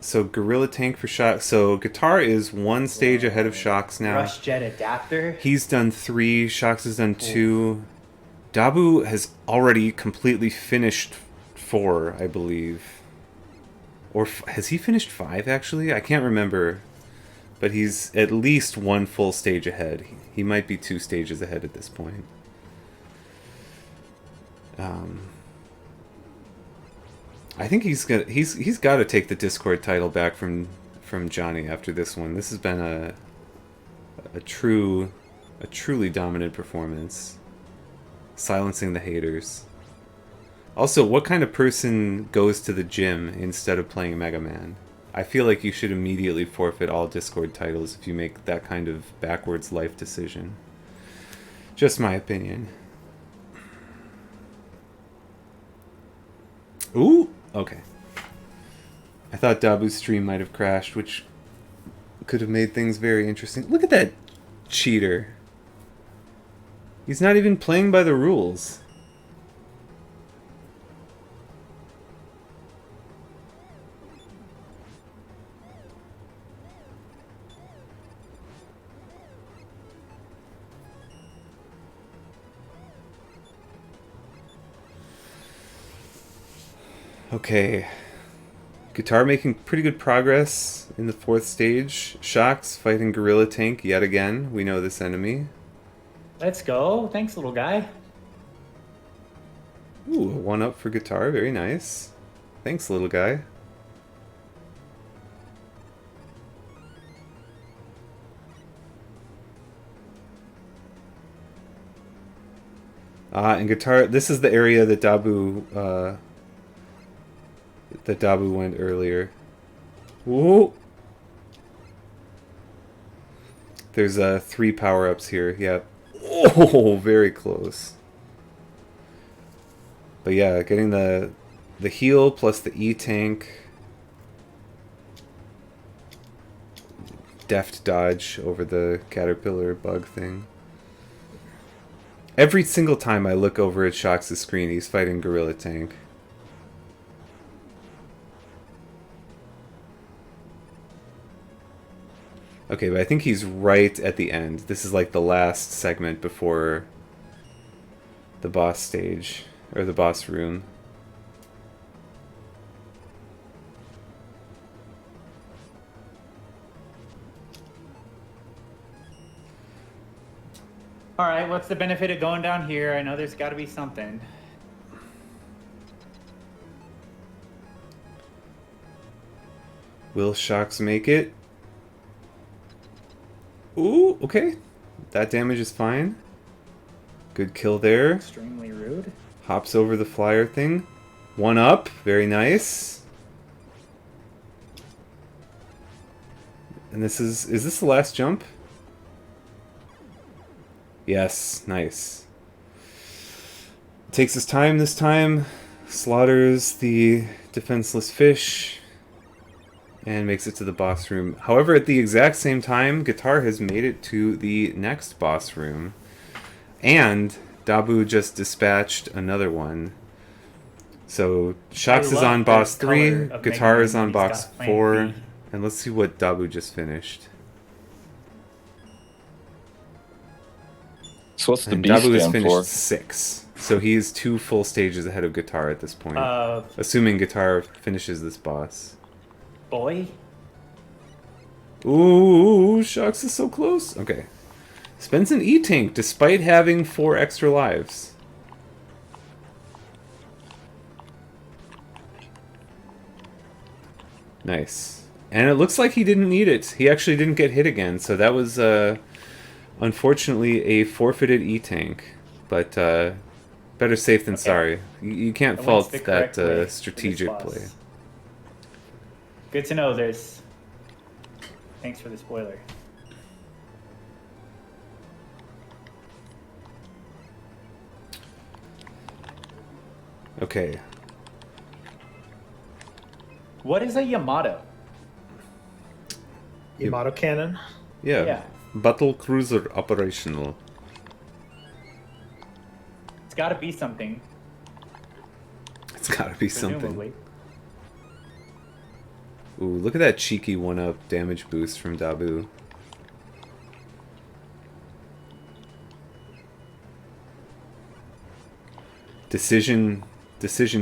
Speaker 1: So Gorilla Tank for Shocks. So Guitar is 1 stage ahead of Shocks now.
Speaker 5: Rush Jet Adapter.
Speaker 1: He's done 3. Shocks has done 2. Dabu has already completely finished 4, I believe. Or has he finished 5 actually? I can't remember. But he's at least 1 full stage ahead. He might be 2 stages ahead at this point. I think he's got to take the Discord title back from Johnny after this one. This has been a truly dominant performance, silencing the haters. Also, what kind of person goes to the gym instead of playing Mega Man? I feel like you should immediately forfeit all Discord titles if you make that kind of backwards life decision. Just my opinion. Ooh! Okay. I thought Dabu's stream might have crashed, which could have made things very interesting. Look at that cheater. He's not even playing by the rules. Okay. Guitar making pretty good progress in the 4th stage. Shocks fighting Gorilla Tank yet again. We know this enemy.
Speaker 5: Let's go. Thanks, little guy.
Speaker 1: Ooh, a 1-up for Guitar. Very nice. Thanks, little guy. And Guitar, this is the area that Dabu that Dabu went earlier. Whoa! There's 3 power-ups here. Yep. Oh, very close. But yeah, getting the heal plus the E-tank. Deft dodge over the caterpillar bug thing. Every single time I look over at Shox' screen, he's fighting Gorilla Tank. Okay, but I think he's right at the end. This is like the last segment before the boss stage, or the boss room.
Speaker 5: All right, what's the benefit of going down here? I know there's got to be something.
Speaker 1: Will Shox make it? Ooh, okay. That damage is fine. Good kill there.
Speaker 5: Extremely rude.
Speaker 1: Hops over the flyer thing. 1 up. Very nice. And this is this the last jump? Yes, nice. Takes his time this time. Slaughters the defenseless fish. And makes it to the boss room. However, at the exact same time, Guitar has made it to the next boss room. And Dabu just dispatched another one. So Shox is on boss 3, Guitar is on boss 4, and let's see what Dabu just finished.
Speaker 4: So what's the
Speaker 1: And
Speaker 4: B
Speaker 1: Dabu has
Speaker 4: stand
Speaker 1: finished
Speaker 4: for?
Speaker 1: 6. So he's 2 full stages ahead of Guitar at this point. Assuming Guitar finishes this boss.
Speaker 5: Boy.
Speaker 1: Ooh, Shox is so close. Okay. Spends an E-Tank despite having 4 extra lives. Nice. And it looks like he didn't need it. He actually didn't get hit again, so that was unfortunately a forfeited E-Tank. But better safe than sorry. You can't
Speaker 5: I went
Speaker 1: fault
Speaker 5: the correct way
Speaker 1: that
Speaker 5: for this
Speaker 1: strategic
Speaker 5: boss.
Speaker 1: play.
Speaker 5: Good to know there's... Thanks for the spoiler.
Speaker 1: Okay.
Speaker 5: What is a Yamato?
Speaker 3: Yamato cannon.
Speaker 1: Yeah.
Speaker 5: Yeah.
Speaker 1: Battle cruiser operational.
Speaker 5: It's got to be something.
Speaker 1: It's gotta be something.
Speaker 5: Presumably.
Speaker 1: Ooh, look at that cheeky 1-up damage boost from Dabu. Decision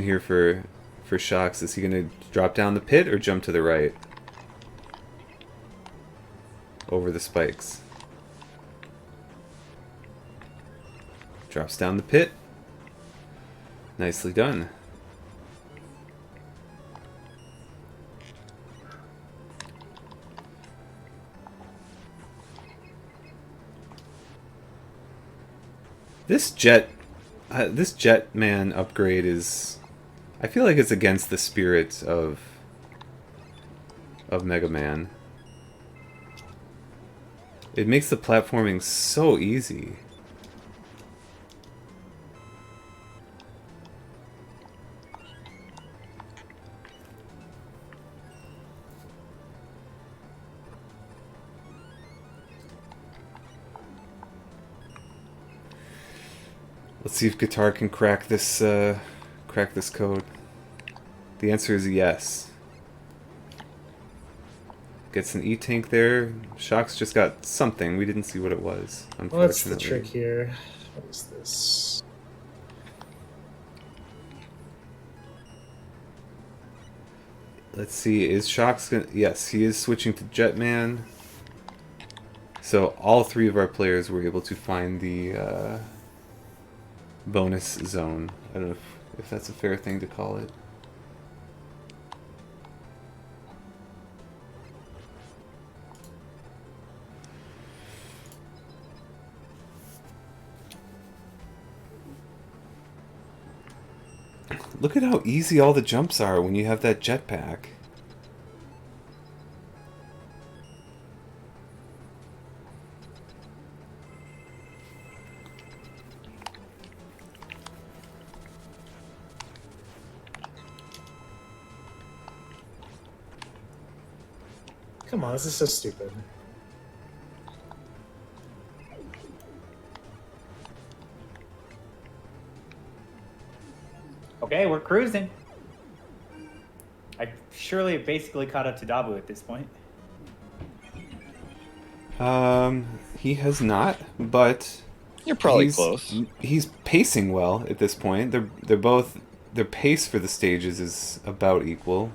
Speaker 1: here for Shox. Is he gonna drop down the pit or jump to the right? Over the spikes. Drops down the pit. Nicely done. This Jetman upgrade is... I feel like it's against the spirit of Mega Man. It makes the platforming so easy. Let's see if Guitar can crack this code. The answer is yes. Gets an E-Tank there. Shox just got something. We didn't see what it was, unfortunately.
Speaker 3: What's the trick here? What is this?
Speaker 1: Let's see, is Shox gonna... Yes, he is switching to Jetman. So all 3 of our players were able to find the bonus zone. I don't know if that's a fair thing to call it. Look at how easy all the jumps are when you have that jetpack.
Speaker 3: Come on, this is so stupid.
Speaker 5: Okay, we're cruising. I surely have basically caught up to Dabu at this point.
Speaker 1: He has not, but
Speaker 4: You're probably
Speaker 1: he's,
Speaker 4: close.
Speaker 1: He's pacing well at this point. They're both, their pace for the stages is about equal.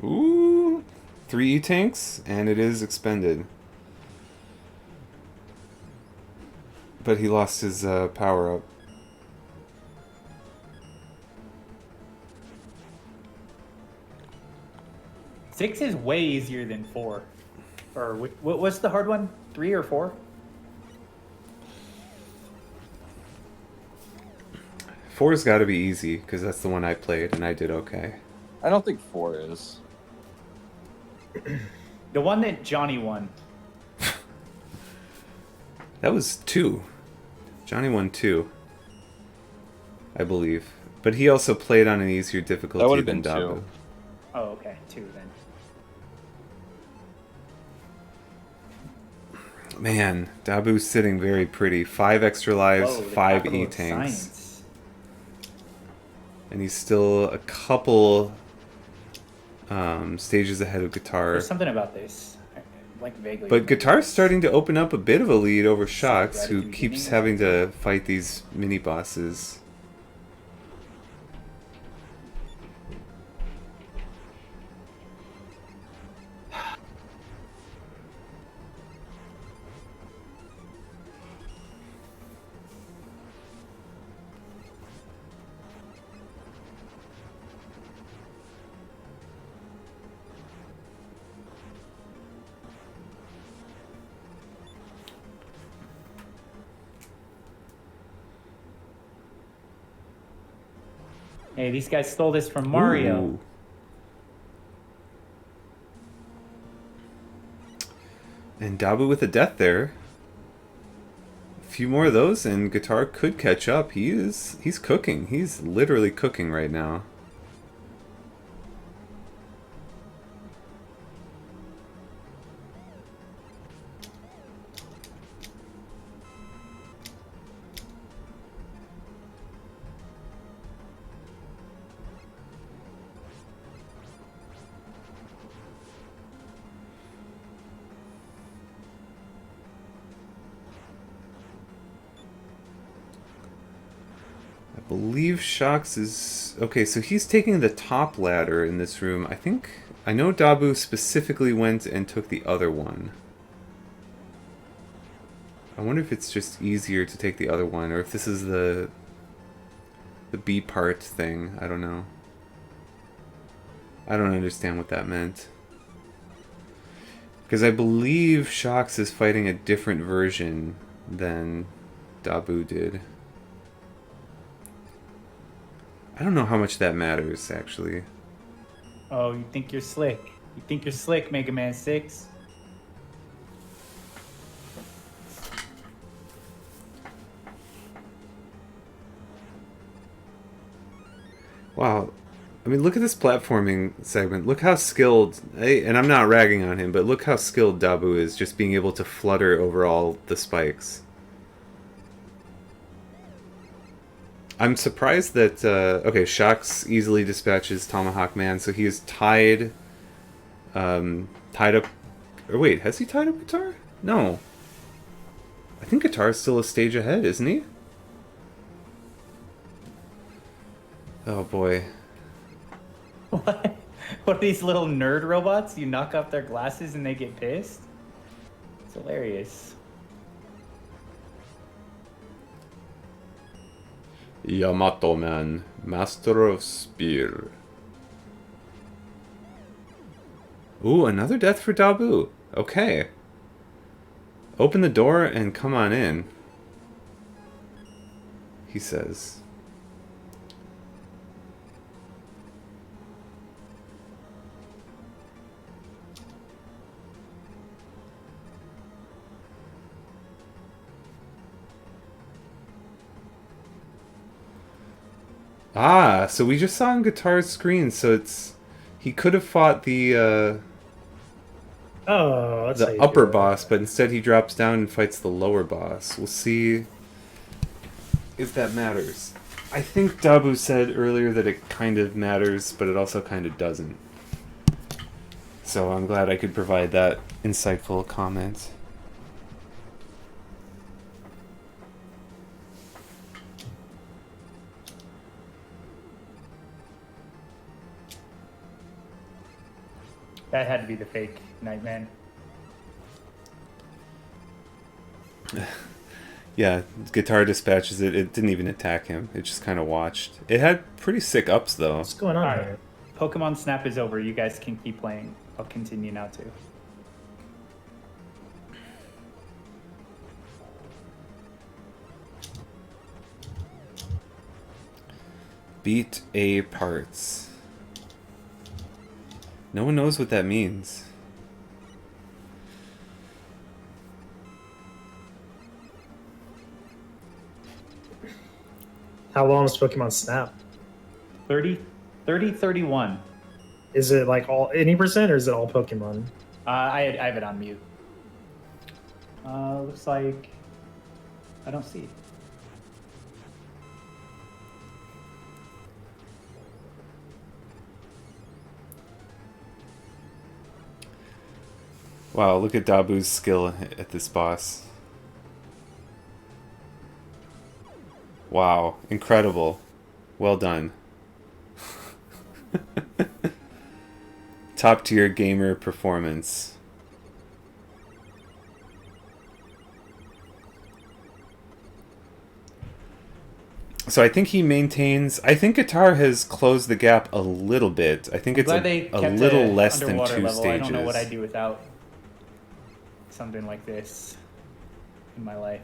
Speaker 1: Ooh, 3 E-tanks, and it is expended. But he lost his power-up.
Speaker 5: Six is way easier than 4. Or what's the hard one? 3 or 4?
Speaker 1: 4's got to be easy, because that's the one I played, and I did okay.
Speaker 4: I don't think 4 is.
Speaker 5: The one that Johnny won.
Speaker 1: That was 2. Johnny won 2, I believe. But he also played on an easier difficulty
Speaker 4: That would've
Speaker 1: than
Speaker 4: been
Speaker 1: Dabu.
Speaker 4: 2.
Speaker 5: Oh, okay. 2 then.
Speaker 1: Man, Dabu's sitting very pretty. 5 extra lives,
Speaker 5: Whoa, the
Speaker 1: 5
Speaker 5: capital of
Speaker 1: E-tanks.
Speaker 5: science.
Speaker 1: And he's still a couple stages ahead of Guitar.
Speaker 5: There's something about this. I like vaguely.
Speaker 1: But Guitar's starting to open up a bit of a lead over Shocks,
Speaker 5: right
Speaker 1: who
Speaker 5: at the
Speaker 1: keeps
Speaker 5: beginning.
Speaker 1: having to fight these mini-bosses.
Speaker 5: Hey, these guys stole this from Mario.
Speaker 1: Ooh. And Dabu with a death there. A few more of those and Guitar could catch up. He's cooking. He's literally cooking right now. I believe Shocks is... Okay, so he's taking the top ladder in this room. I know Dabu specifically went and took the other one. I wonder if it's just easier to take the other one, or if this is the B part thing. I don't know. I don't understand what that meant. Because I believe Shocks is fighting a different version than Dabu did. I don't know how much that matters, actually.
Speaker 5: Oh, you think you're slick? You think you're slick, Mega Man 6?
Speaker 1: Wow. I mean, look at this platforming segment. Look how skilled, and I'm not ragging on him, but look how skilled Dabu is just being able to flutter over all the spikes. I'm surprised that, okay, Shocks easily dispatches Tomahawk Man, so he is tied up, or wait, has he tied up Guitar? No. I think Guitar is still a stage ahead, isn't he? Oh boy.
Speaker 5: What? What are these little nerd robots? You knock off their glasses and they get pissed? It's hilarious.
Speaker 1: Yamato Man, Master of Spear. Ooh, another death for Dabu. Okay. Open the door and come on in. he says. Ah, so we just saw on Guitar's screen, so it's... He could have fought the
Speaker 3: Oh, that's how you
Speaker 1: upper
Speaker 3: do it.
Speaker 1: boss, but instead he drops down and fights the lower boss. We'll see if that matters. I think Dabu said earlier that it kind of matters, but it also kind of doesn't. So I'm glad I could provide that insightful comment.
Speaker 5: That had to be the fake Nightman.
Speaker 1: Yeah, Guitar dispatches it. It didn't even attack him. It just kind of watched. It had pretty sick ups, though.
Speaker 3: What's going on
Speaker 5: Alright.
Speaker 3: here?
Speaker 5: Pokemon Snap is over. You guys can keep playing. I'll continue now too.
Speaker 1: Beat A parts. No one knows what that means.
Speaker 3: How long is Pokemon Snap?
Speaker 5: 30, 31.
Speaker 3: Is it like all any percent or is it all Pokemon?
Speaker 5: I have it on mute. Looks like I don't see it.
Speaker 1: Wow, look at Dabu's skill at this boss. Wow, incredible. Well done. Top tier gamer performance. So I think he maintains... I think Guitar has closed the gap a little bit. I think it's
Speaker 5: Glad they
Speaker 1: a
Speaker 5: kept
Speaker 1: little
Speaker 5: it
Speaker 1: less than
Speaker 5: underwater
Speaker 1: 2
Speaker 5: level.
Speaker 1: stages.
Speaker 5: I don't know what I'd do without something like this in my life.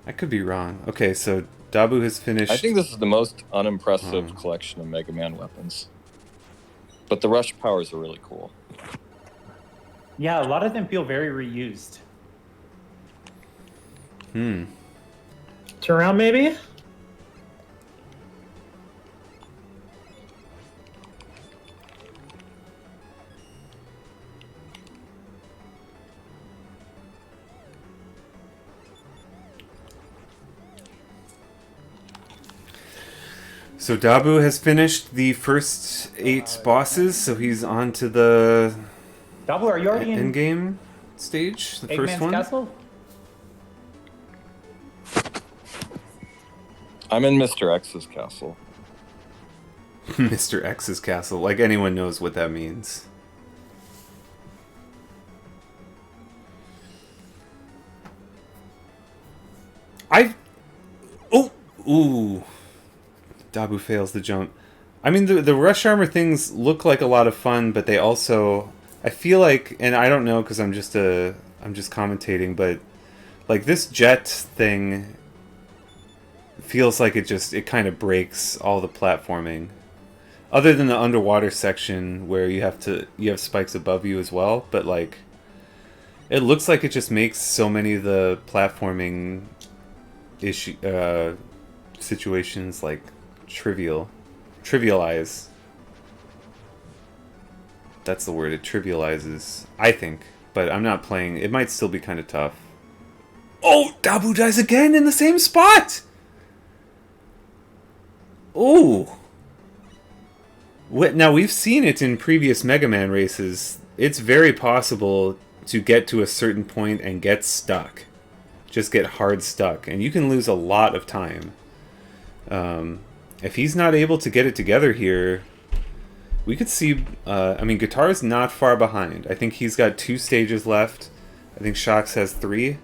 Speaker 1: I could be wrong. Okay, so Dabu has finished...
Speaker 4: I think this is the most unimpressive
Speaker 1: Hmm.
Speaker 4: collection of Mega Man weapons. But the rush powers are really cool.
Speaker 5: Yeah, a lot of them feel very reused.
Speaker 1: Hmm.
Speaker 3: Turn around, maybe?
Speaker 1: So Dabu has finished the first 8 bosses, so he's on to the
Speaker 5: Double, are you already in
Speaker 1: in-game stage, the first
Speaker 5: Eggman's
Speaker 1: one.
Speaker 5: castle?
Speaker 4: I'm in Mr. X's castle.
Speaker 1: Mr. X's castle, like anyone knows what that means. Ooh. Dabu fails the jump. I mean, the rush armor things look like a lot of fun, but they also... I feel like, and I don't know because I'm just commentating, but like this jet thing feels like it kind of breaks all the platforming. Other than the underwater section where you have spikes above you as well, but like it looks like it just makes so many of the platforming situations like trivialize. That's the word. It trivializes, I think, but I'm not playing. It might still be kind of tough. Oh, Dabu dies again in the same spot. Oh. Now we've seen it in previous Mega Man races. It's very possible to get to a certain point and get stuck. Just get hard stuck, and you can lose a lot of time. If he's not able to get it together here, we could see... I mean, Guitar's not far behind. I think he's got 2 stages left. I think Shox has 3.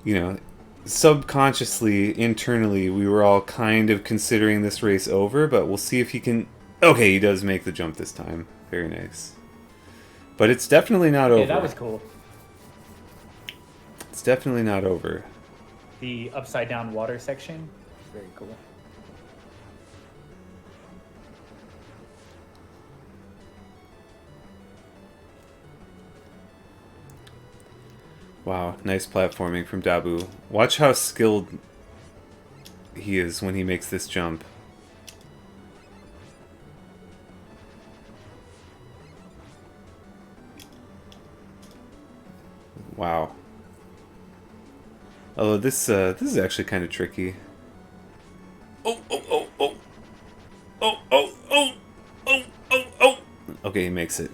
Speaker 1: You know, subconsciously, internally, we were all kind of considering this race over, but we'll see if he can... Okay, he does make the jump this time. Very nice. But it's definitely not over.
Speaker 5: Yeah, that was cool.
Speaker 1: It's definitely not over.
Speaker 5: The upside down water section, very cool.
Speaker 1: Wow, nice platforming from Dabu. Watch how skilled he is when he makes this jump. Wow. Although this is actually kind of tricky. Oh, oh, oh, oh. Oh, oh, oh. Oh, oh, oh. Okay, he makes it.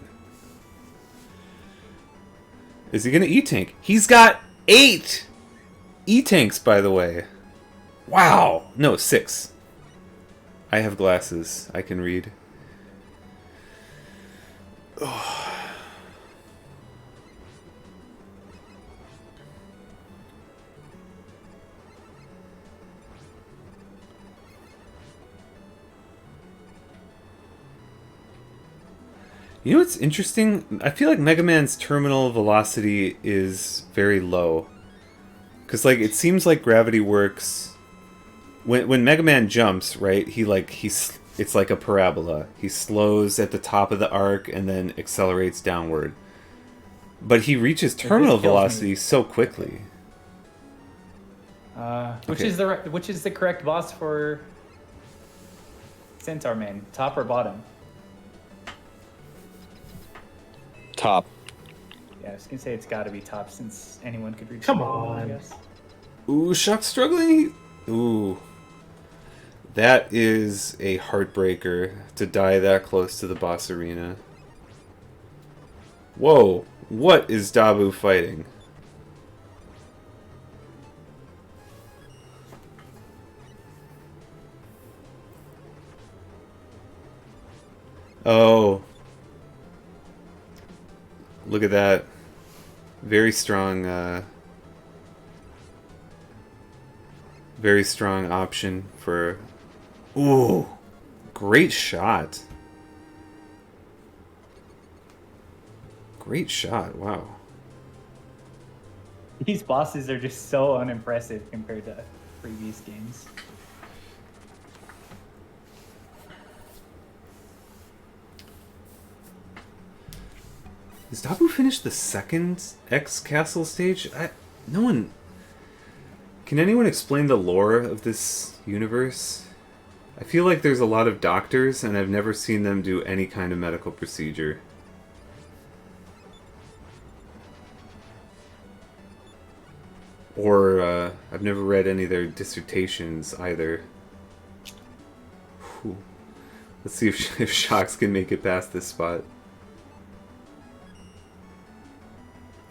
Speaker 1: Is he gonna E-Tank? He's got 8 E-Tanks, by the way. Wow. No, 6. I have glasses. I can read. Oh. You know what's interesting? I feel like Mega Man's terminal velocity is very low. Because, like, it seems like gravity works... When Mega Man jumps, right, it's like a parabola. He slows at the top of the arc and then accelerates downward. But he reaches terminal velocity so quickly.
Speaker 5: Which is the correct boss for Centaur Man? Top or bottom?
Speaker 4: Top.
Speaker 5: Yeah, I was gonna say it's got to be top since anyone could reach.
Speaker 3: Come
Speaker 5: the bottom, I
Speaker 3: on.
Speaker 5: guess.
Speaker 1: Ooh, Shock's struggling. Ooh. That is a heartbreaker to die that close to the boss arena. Whoa, what is Dabu fighting? Oh. Look at that. Very strong option for... Ooh, great shot. Great shot, wow.
Speaker 5: These bosses are just so unimpressive compared to previous games.
Speaker 1: Does Dabu finish the second X Castle stage? No one... Can anyone explain the lore of this universe? I feel like there's a lot of doctors, and I've never seen them do any kind of medical procedure. Or, I've never read any of their dissertations either. Whew. Let's see if Shocks can make it past this spot.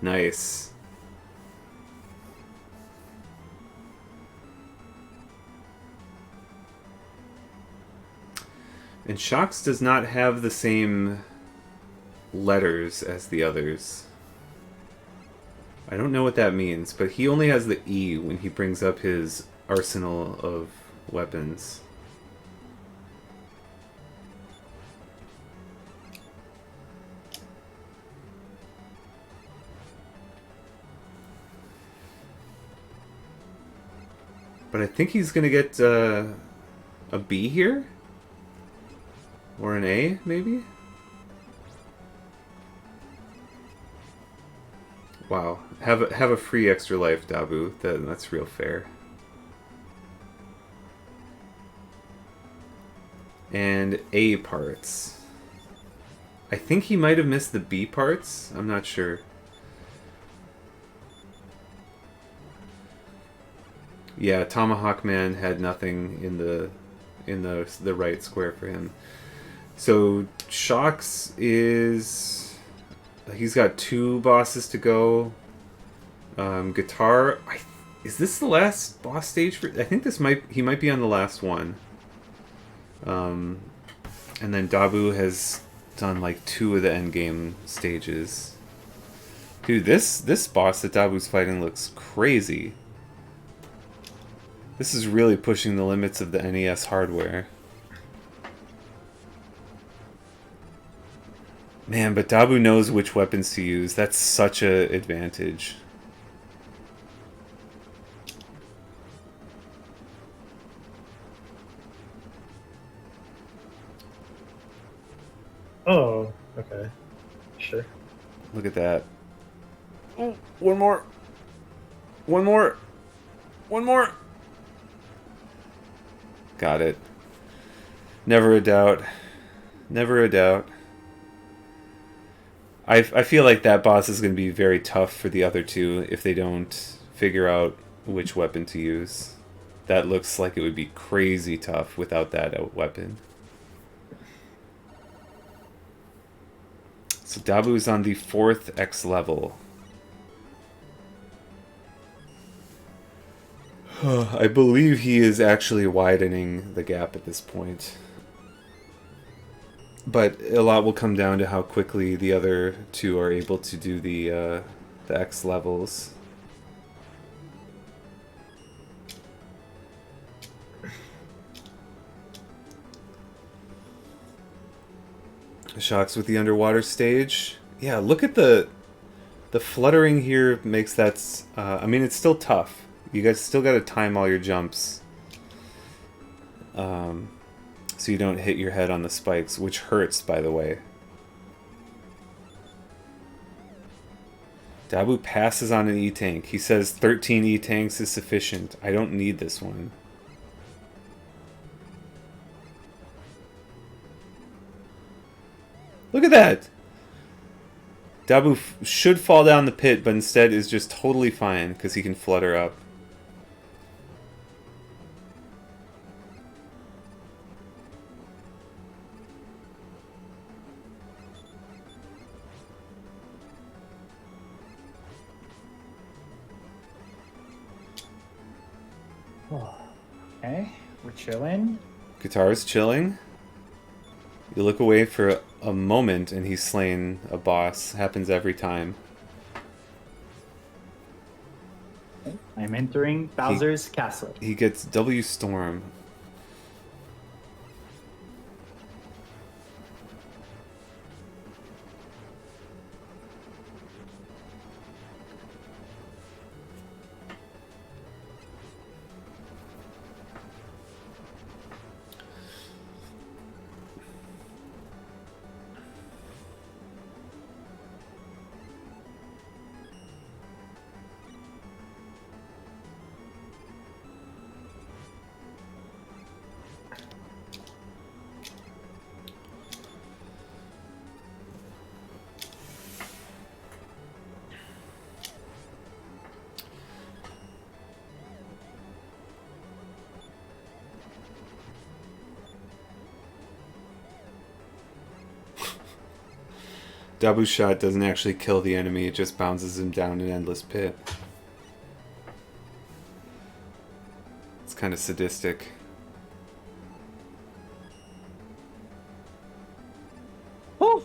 Speaker 1: Nice. And Shocks does not have the same letters as the others. I don't know what that means, but he only has the E when he brings up his arsenal of weapons. But I think he's gonna get a B here? Or an A, maybe? Wow. Have a free extra life, Dabu. That's real fair. And A parts. I think he might have missed the B parts. I'm not sure. Yeah, Tomahawk Man had nothing in the right square for him. So Shocks is... He's got 2 bosses to go. Guitar... is this the last boss stage for... I think he might be on the last one. And then Dabu has done like 2 of the endgame stages. Dude, this boss that Dabu's fighting looks crazy. This is really pushing the limits of the NES hardware. Man, but Dabu knows which weapons to use. That's such a advantage.
Speaker 3: Oh, okay. Sure.
Speaker 1: Look at that. Oh, one more. One more. One more. Got it. Never a doubt. Never a doubt. I feel like that boss is going to be very tough for the other two if they don't figure out which weapon to use. That looks like it would be crazy tough without that weapon. So Dabu is on the 4th X level. I believe he is actually widening the gap at this point. But a lot will come down to how quickly the other two are able to do the X levels. Shocks with the underwater stage. Yeah, look at the fluttering here makes that... I mean, it's still tough. You guys still got to time all your jumps. So you don't hit your head on the spikes, which hurts, by the way. Dabu passes on an E-Tank. He says 13 E-Tanks is sufficient. I don't need this one. Look at that! Dabu should fall down the pit, but instead is just totally fine, because he can flutter up.
Speaker 5: Okay, we're chilling.
Speaker 1: Guitar's chilling. You look away for a moment and he's slain a boss. Happens every time.
Speaker 5: I'm entering Bowser's castle.
Speaker 1: He gets W Storm. Dabu's shot doesn't actually kill the enemy, it just bounces him down an endless pit. It's kind of sadistic.
Speaker 5: Woo!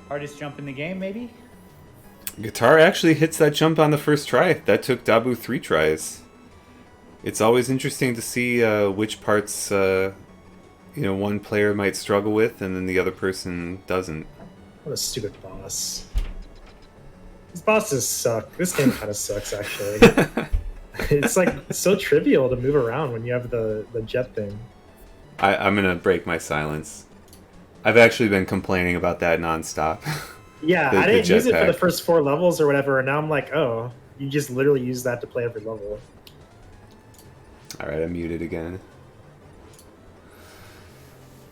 Speaker 5: Hardest jump in the game, maybe?
Speaker 1: Guitar actually hits that jump on the first try. That took Dabu 3 tries. It's always interesting to see which parts one player might struggle with and then the other person doesn't.
Speaker 3: What a stupid boss. These bosses suck. This game kind of sucks, actually. It's like so trivial to move around when you have the jet thing.
Speaker 1: I'm gonna break my silence. I've actually been complaining about that nonstop.
Speaker 3: Yeah,
Speaker 1: The
Speaker 3: I didn't use it for
Speaker 1: jetpack.
Speaker 3: the first 4 levels or whatever, and now I'm like, oh, you just literally use that to play every level.
Speaker 1: Alright, I'm muted again.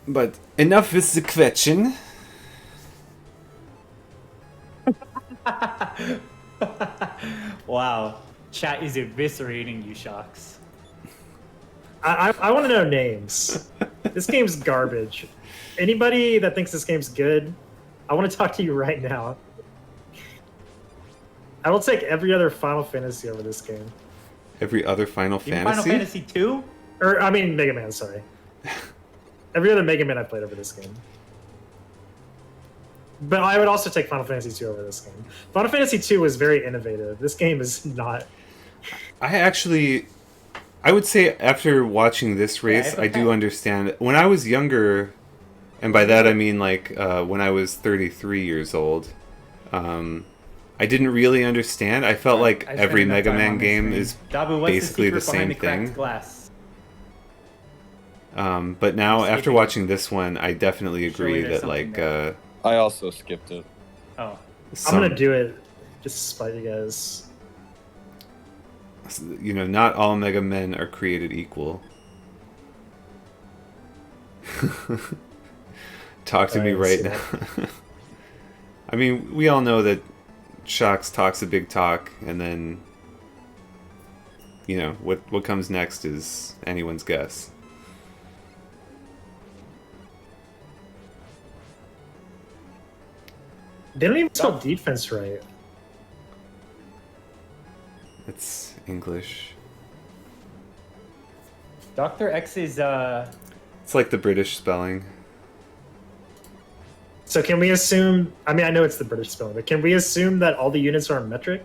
Speaker 1: But enough with the question.
Speaker 5: Wow. Chat is eviscerating you, Shocks.
Speaker 3: I want to know names. This game's garbage. Anybody that thinks this game's good, I want to talk to you right now. I will take every other Final Fantasy over this game.
Speaker 1: Every other Final
Speaker 5: Even
Speaker 1: Fantasy?
Speaker 5: Final Fantasy 2?
Speaker 3: Or, I mean, Mega Man, sorry. Every other Mega Man I played over this game. But I would also take Final Fantasy 2 over this game. Final Fantasy 2 was very innovative. This game is not.
Speaker 1: I would say after watching this race,
Speaker 5: Yeah,
Speaker 1: I do understand. When I was younger, And by that I mean like when I was 33 years old, I didn't really understand. I felt like
Speaker 5: I spent
Speaker 1: every
Speaker 5: enough
Speaker 1: Mega
Speaker 5: time
Speaker 1: Man
Speaker 5: on this
Speaker 1: game
Speaker 5: screen.
Speaker 1: is
Speaker 5: Dabu, what's
Speaker 1: basically
Speaker 5: the
Speaker 1: the
Speaker 5: secret behind
Speaker 1: same
Speaker 5: the cracked
Speaker 1: thing.
Speaker 5: glass?
Speaker 1: But now
Speaker 5: I'm
Speaker 1: after
Speaker 5: skipping.
Speaker 1: watching this one, I definitely agree
Speaker 5: Surely there's
Speaker 1: that like
Speaker 5: something there.
Speaker 4: I also skipped it.
Speaker 5: Oh,
Speaker 3: I'm gonna do it just to spite you guys.
Speaker 1: not all Mega Men are created equal. Talk to me right now. I mean, we all know that Shox talks a big talk, and then what comes next is anyone's guess.
Speaker 3: They don't even spell defense right.
Speaker 1: It's English.
Speaker 5: Dr. X is
Speaker 1: It's like the British spelling.
Speaker 3: So can we assume? I mean, I know it's the British spelling, but can we assume that all the units are in metric?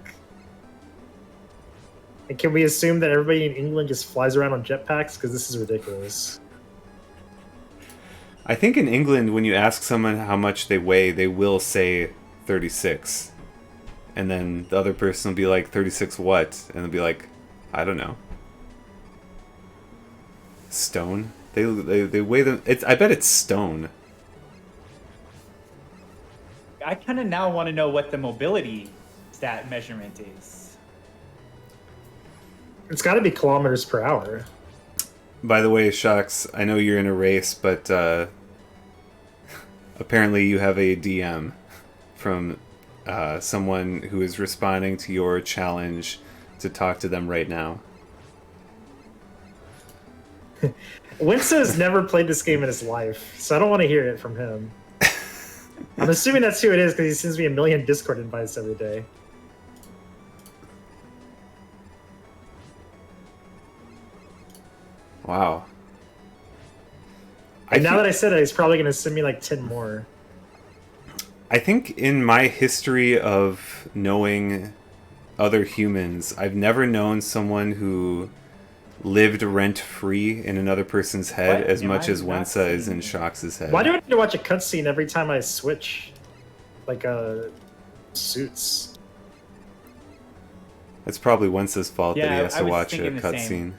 Speaker 3: And can we assume that everybody in England just flies around on jetpacks? Because this is ridiculous.
Speaker 1: I think in England, when you ask someone how much they weigh, they will say 36. And then the other person will be like, 36 what? And they'll be like, I don't know. Stone? They weigh them. I bet it's stone.
Speaker 5: I kind of now want to know what the mobility stat measurement is.
Speaker 3: It's got to be kilometers per hour.
Speaker 1: By the way, Shox, I know you're in a race, but apparently you have a DM from someone who is responding to your challenge to talk to them right now.
Speaker 3: Winsa has never played this game in his life, so I don't want to hear it from him. I'm assuming that's who it is because he sends me a million Discord invites every day.
Speaker 1: Wow.
Speaker 3: And now that I said it, he's probably going to send me like 10 more.
Speaker 1: I think in my history of knowing other humans, I've never known someone who lived rent-free in another person's head
Speaker 5: What
Speaker 1: as
Speaker 5: am
Speaker 1: much
Speaker 5: I
Speaker 1: as
Speaker 5: not
Speaker 1: Wensa is in
Speaker 5: seeing?
Speaker 1: Shox's head.
Speaker 3: Why do I need to watch a cutscene every time I switch, like, suits?
Speaker 1: It's probably Wensa's fault that he
Speaker 5: Yeah,
Speaker 1: has
Speaker 5: I
Speaker 1: to
Speaker 5: was
Speaker 1: watch a
Speaker 5: thinking the
Speaker 1: cutscene.
Speaker 5: same.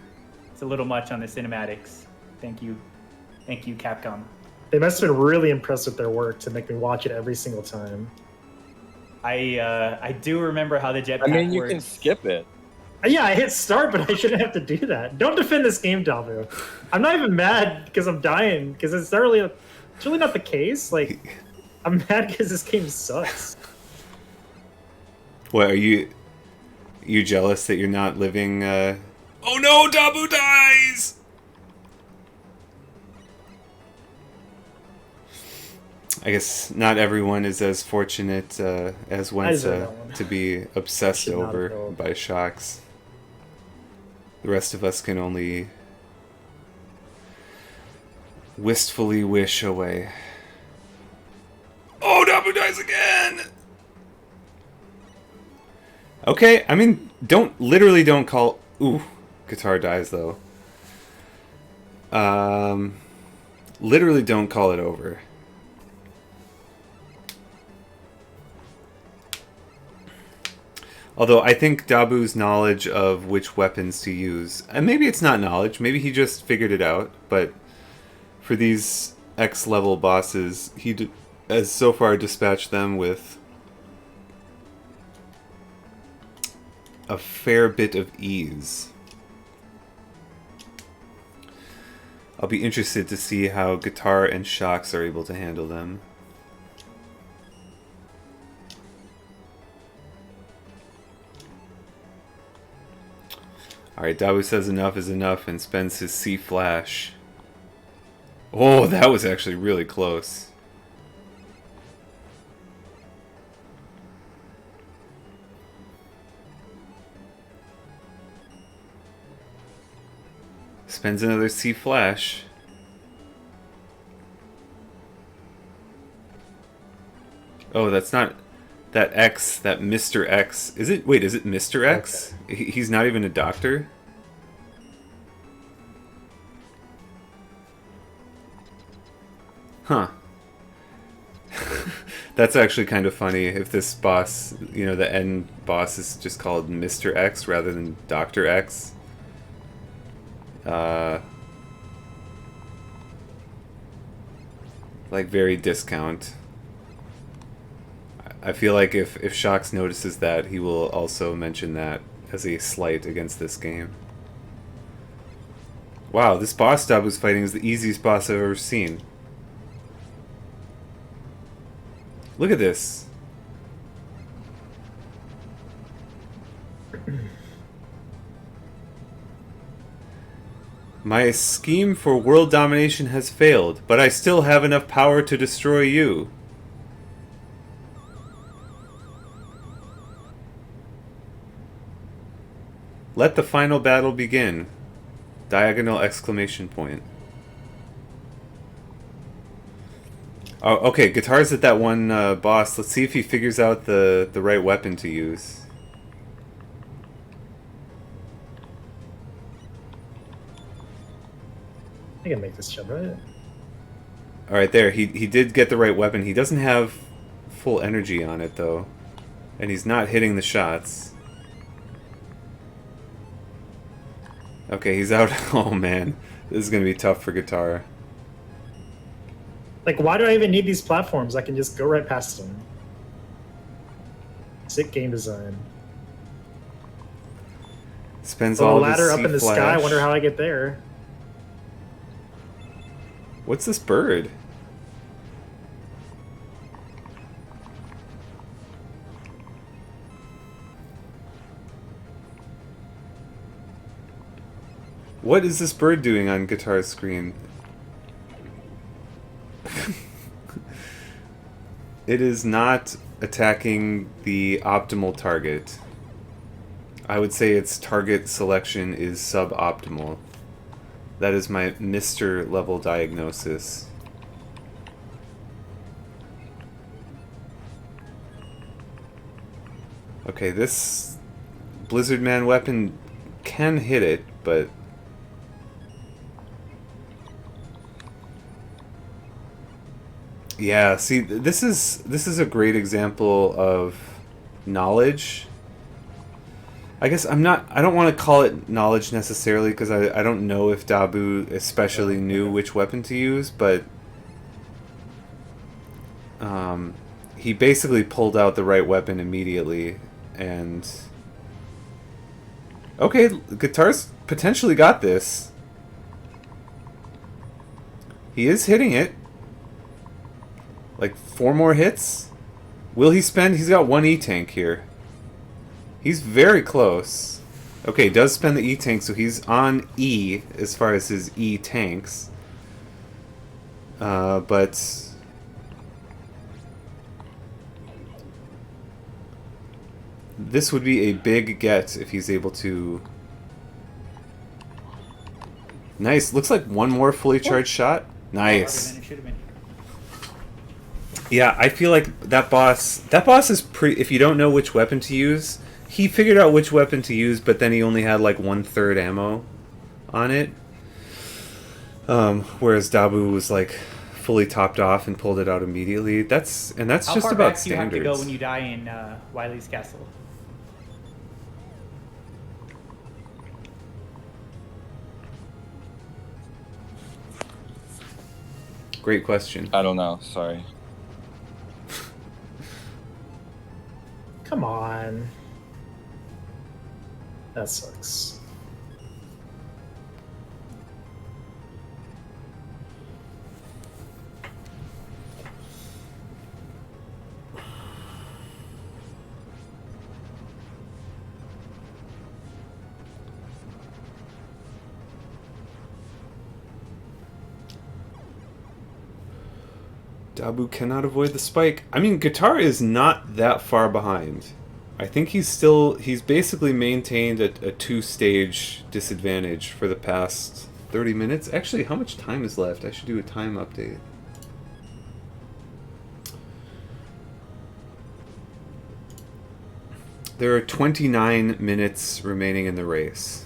Speaker 5: It's a little much on the cinematics. Thank you, Capcom.
Speaker 3: They must have been really impressed with their work to make me watch it every single time.
Speaker 5: I do remember how the jetpack
Speaker 4: I mean, you
Speaker 5: works.
Speaker 4: can skip it.
Speaker 3: Yeah, I hit start, but I shouldn't have to do that. Don't defend this game, Dabu. I'm not even mad because I'm dying, because it's really not the case. Like, I'm mad because this game sucks.
Speaker 1: What, are you jealous that you're not living, Oh no, Dabu dies! I guess not everyone is as fortunate as
Speaker 3: I deserve
Speaker 1: Wensa
Speaker 3: that one.
Speaker 1: to be obsessed
Speaker 3: Should not have
Speaker 1: over
Speaker 3: rolled.
Speaker 1: by Shox. The rest of us can only wistfully wish away. Oh, Dabu dies again! Okay, I mean, don't call... Ooh, guitar dies, though. Literally don't call it over. Although I think Dabu's knowledge of which weapons to use, and maybe it's not knowledge, maybe he just figured it out, but for these X-level bosses, he has so far dispatched them with a fair bit of ease. I'll be interested to see how Guitar and Shox are able to handle them. Alright, Dabu says enough is enough and spends his C-Flash. Oh, that was actually really close. Spends another C-Flash. Oh, that's not... That X, that Mr. X... Is it... Wait, is it Mr. X? Okay. He's not even a doctor? Huh. That's actually kind of funny if this boss, you know, the end boss is just called Mr. X rather than Dr. X. Like very discount. I feel like if Shox notices that, he will also mention that as a slight against this game. Wow, this boss Dabu's fighting is the easiest boss I've ever seen. Look at this. My scheme for world domination has failed, but I still have enough power to destroy you. Let the final battle begin. Diagonal exclamation point. Oh, okay, Guitar's at that one boss. Let's see if he figures out the right weapon to use.
Speaker 3: I can make this jump, right?
Speaker 1: Alright, there. He did get the right weapon. He doesn't have full energy on it, though. And he's not hitting the shots. Okay, he's out. Oh, man. This is going to be tough for Guitar.
Speaker 3: Like, why do I even need these platforms? I can just go right past them. Sick game design.
Speaker 1: Spends
Speaker 3: So
Speaker 1: all
Speaker 3: the
Speaker 1: of his
Speaker 3: ladder up
Speaker 1: C
Speaker 3: in the sky, I
Speaker 1: flash.
Speaker 3: wonder how I get there.
Speaker 1: What's this bird? What is this bird doing on Guitar's screen? It is not attacking the optimal target. I would say its target selection is suboptimal. That is my Mr. level diagnosis. Okay, this Blizzard Man weapon can hit it, but yeah, see, this is a great example of knowledge. I guess I don't want to call it knowledge necessarily, because I don't know if Dabu especially knew which weapon to use, but he basically pulled out the right weapon immediately, and okay, Guitar's potentially got this. He is hitting it. Like 4 more hits? Will he spend? He's got 1 E-Tank here. He's very close. Okay, does spend the E-Tank, so he's on E as far as his E-Tanks. But this would be a big get if he's able to... Nice. Looks like 1 more fully charged shot. Nice.
Speaker 5: It should have been.
Speaker 1: Yeah, I feel like that boss is if you don't know which weapon to use, he figured out which weapon to use, but then he only had like 1/3 ammo on it. Whereas Dabu was like fully topped off and pulled it out immediately. That's
Speaker 5: How
Speaker 1: just
Speaker 5: far
Speaker 1: about
Speaker 5: back do you have to
Speaker 1: standards.
Speaker 5: go when you die in Wily's castle?
Speaker 1: Great question.
Speaker 4: I don't know. Sorry.
Speaker 3: Come on. That sucks.
Speaker 1: Dabu cannot avoid the spike. I mean, Guitar is not that far behind. I think he's basically maintained a 2-stage disadvantage for the past 30 minutes. Actually, how much time is left? I should do a time update. There are 29 minutes remaining in the race.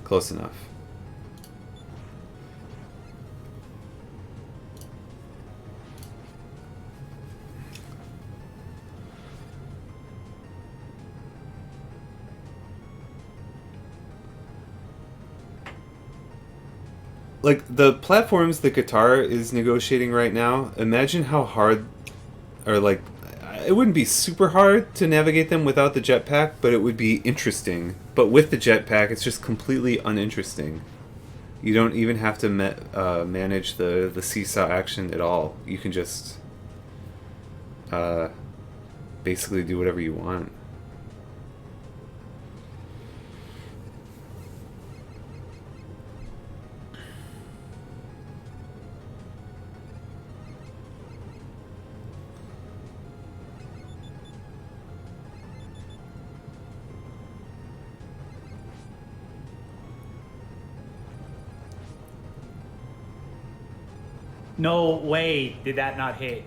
Speaker 1: Close enough. like the platforms the guitar is negotiating right now, imagine how hard, or like, it wouldn't be super hard to navigate them without the jetpack, but it would be interesting. But with the jetpack, it's just completely uninteresting. You don't even have to manage the seesaw action at all. You can just basically do whatever you want.
Speaker 5: No way did that not hit.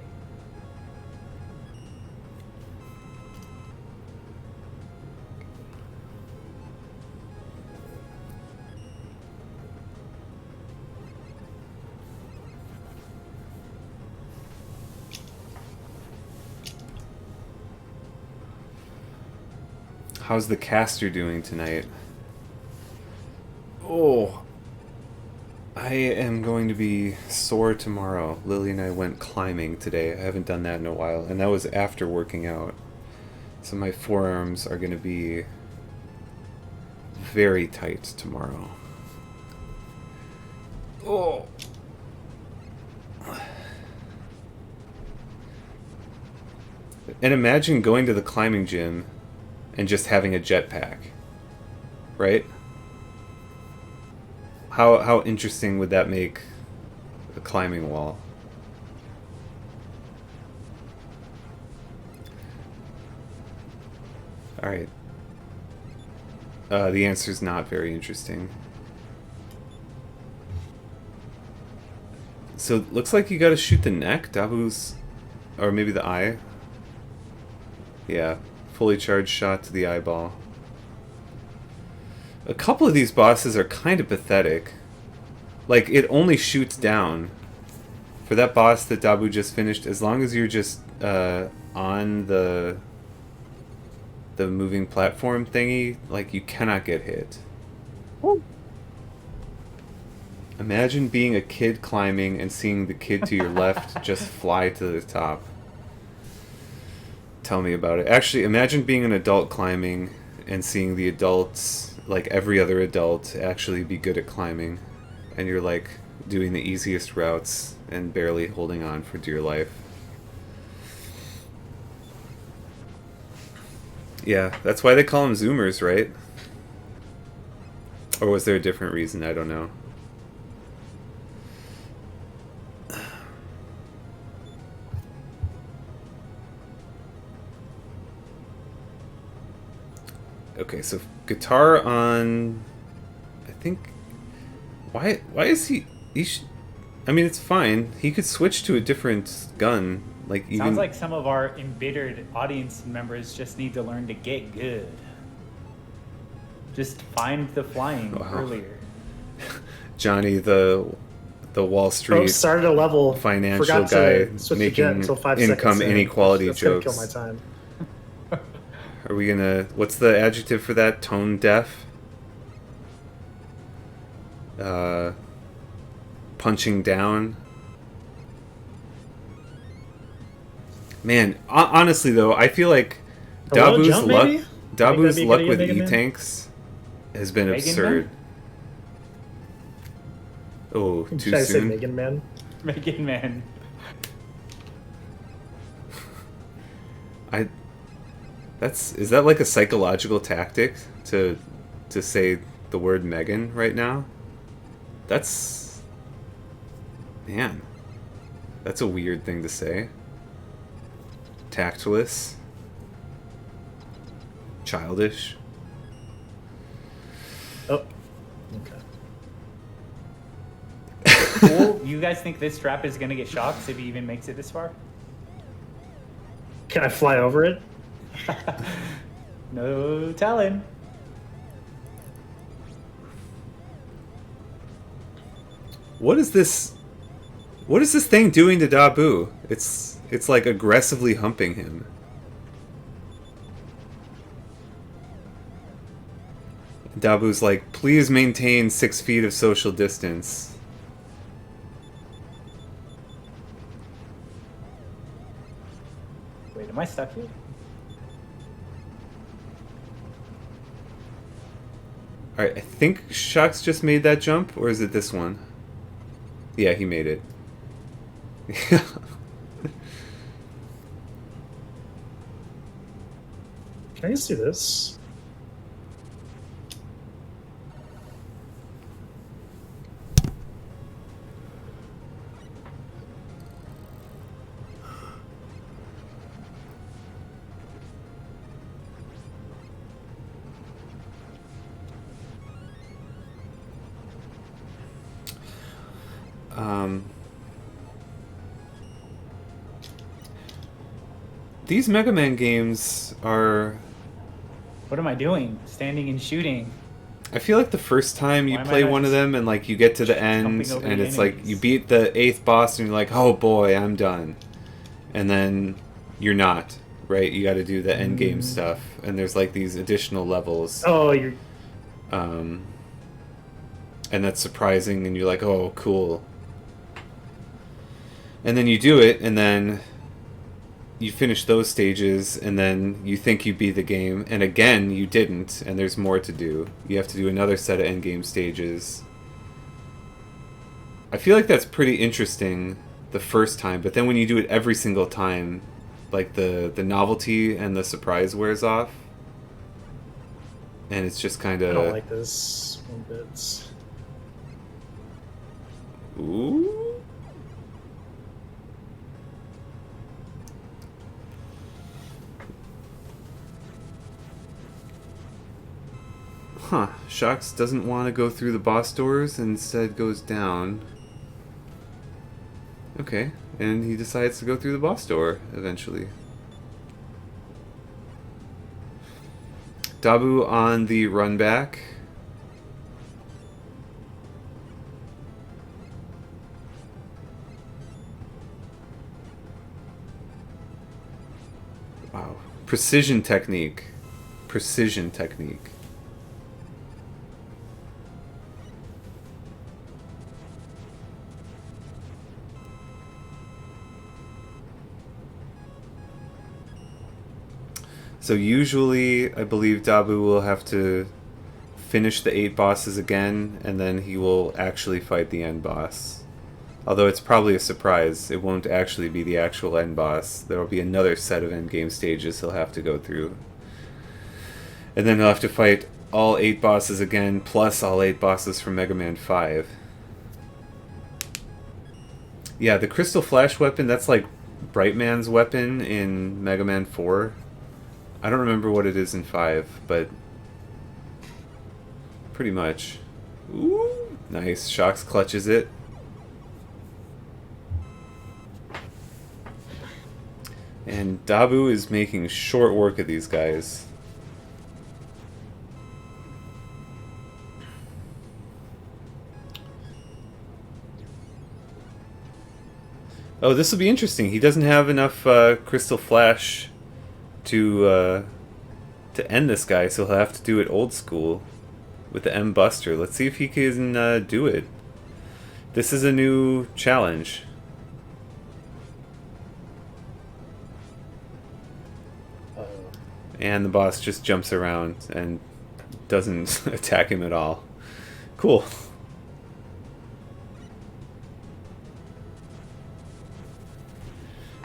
Speaker 1: How's the caster doing tonight? Oh, I am going to be sore tomorrow. Lily and I went climbing today. I haven't done that in a while, and that was after working out. So my forearms are going to be very tight tomorrow. Oh. And imagine going to the climbing gym and just having a jetpack, right? How interesting would that make a climbing wall? All right. The answer is not very interesting. So it looks like you got to shoot the neck, Dabu's, or maybe the eye. Yeah, fully charged shot to the eyeball. A couple of these bosses are kind of pathetic. Like, it only shoots down. For that boss that Dabu just finished, as long as you're just on the moving platform thingy, like, you cannot get hit.
Speaker 3: Woo.
Speaker 1: Imagine being a kid climbing and seeing the kid to your left just fly to the top. Tell me about it. Actually, imagine being an adult climbing and seeing the adults, like every other adult, actually be good at climbing. And you're like doing the easiest routes and barely holding on for dear life. Yeah, that's why they call them Zoomers, right? Or was there a different reason? I don't know. Okay, so guitar on, I think, why is he I mean, it's fine. He could switch to a different gun. Like, even
Speaker 5: Sounds like some of our embittered audience members just need to learn to get good. Just find the flying earlier.
Speaker 1: Johnny, the Wall Street
Speaker 3: Started a level.
Speaker 1: financial
Speaker 3: Forgot
Speaker 1: guy
Speaker 3: to switch the jet
Speaker 1: making
Speaker 3: until 5
Speaker 1: income
Speaker 3: seconds in.
Speaker 1: inequality
Speaker 3: That's
Speaker 1: jokes.
Speaker 3: gonna kill my time.
Speaker 1: Are we gonna... What's the adjective for that? Tone deaf? Punching down? Man, honestly though, I feel like
Speaker 3: Hello,
Speaker 1: Dabu's
Speaker 3: jump,
Speaker 1: luck...
Speaker 3: maybe?
Speaker 1: Dabu's
Speaker 3: Think that'd be
Speaker 1: luck
Speaker 3: good
Speaker 1: with
Speaker 3: again, Mega Man?
Speaker 1: E-tanks has been
Speaker 5: Megan
Speaker 1: absurd.
Speaker 5: Man?
Speaker 1: Oh, too
Speaker 3: Should I say
Speaker 1: soon?
Speaker 3: Megan Man?
Speaker 5: Megan Man.
Speaker 1: Is that like a psychological tactic to say the word Megan right now? That's... Man. That's a weird thing to say. Tactless. Childish.
Speaker 3: Oh. Okay.
Speaker 5: Cool. You guys think this strap is gonna get shocks if he even makes it this far?
Speaker 3: Can I fly over it?
Speaker 5: No telling.
Speaker 1: What is this thing doing to Dabu? It's like aggressively humping him. Dabu's like, please maintain 6 feet of social distance.
Speaker 5: Am I stuck here?
Speaker 1: Alright, I think Shocks just made that jump, or is it this one? Yeah, he made it.
Speaker 3: Can I just do this?
Speaker 1: These Mega Man games are...
Speaker 5: What am I doing? Standing and shooting.
Speaker 1: I feel like the first time you
Speaker 5: Why am I
Speaker 1: play
Speaker 5: not
Speaker 1: one of
Speaker 5: just
Speaker 1: them and like you get to the end
Speaker 5: jumping over
Speaker 1: and
Speaker 5: the
Speaker 1: it's like
Speaker 5: enemies?
Speaker 1: you beat the 8th boss and you're like, oh boy, I'm done. And then you're not, right? You got to do the end game stuff, and there's like these additional levels.
Speaker 3: Oh, you're.
Speaker 1: And that's surprising, and you're like, oh, cool. And then you do it, and then you finish those stages, and then you think you beat the game, and again, you didn't, and there's more to do. You have to do another set of endgame stages. I feel like that's pretty interesting the first time, but then when you do it every single time, like the novelty and the surprise wears off. And it's just kind
Speaker 3: I don't
Speaker 1: of...
Speaker 3: like this one bit.
Speaker 1: Ooh. Huh. Shocks doesn't want to go through the boss doors and instead goes down. Okay. And he decides to go through the boss door eventually. Dabu on the run back. Wow. Precision technique. Precision technique. So usually, I believe Dabu will have to finish the 8 bosses again, and then he will actually fight the end boss. Although it's probably a surprise. It won't actually be the actual end boss. There will be another set of endgame stages he'll have to go through. And then he'll have to fight all 8 bosses again, plus all 8 bosses from Mega Man 5. Yeah, the Crystal Flash weapon, that's like Brightman's weapon in Mega Man 4. I don't remember what it is in 5, but pretty much. Ooh, nice. Shocks clutches it. And Dabu is making short work of these guys. Oh, this will be interesting. He doesn't have enough Crystal Flash to end this guy, so he'll have to do it old school with the M Buster. Let's see if he can do it. This is a new challenge. And the boss just jumps around and doesn't attack him at all. Cool.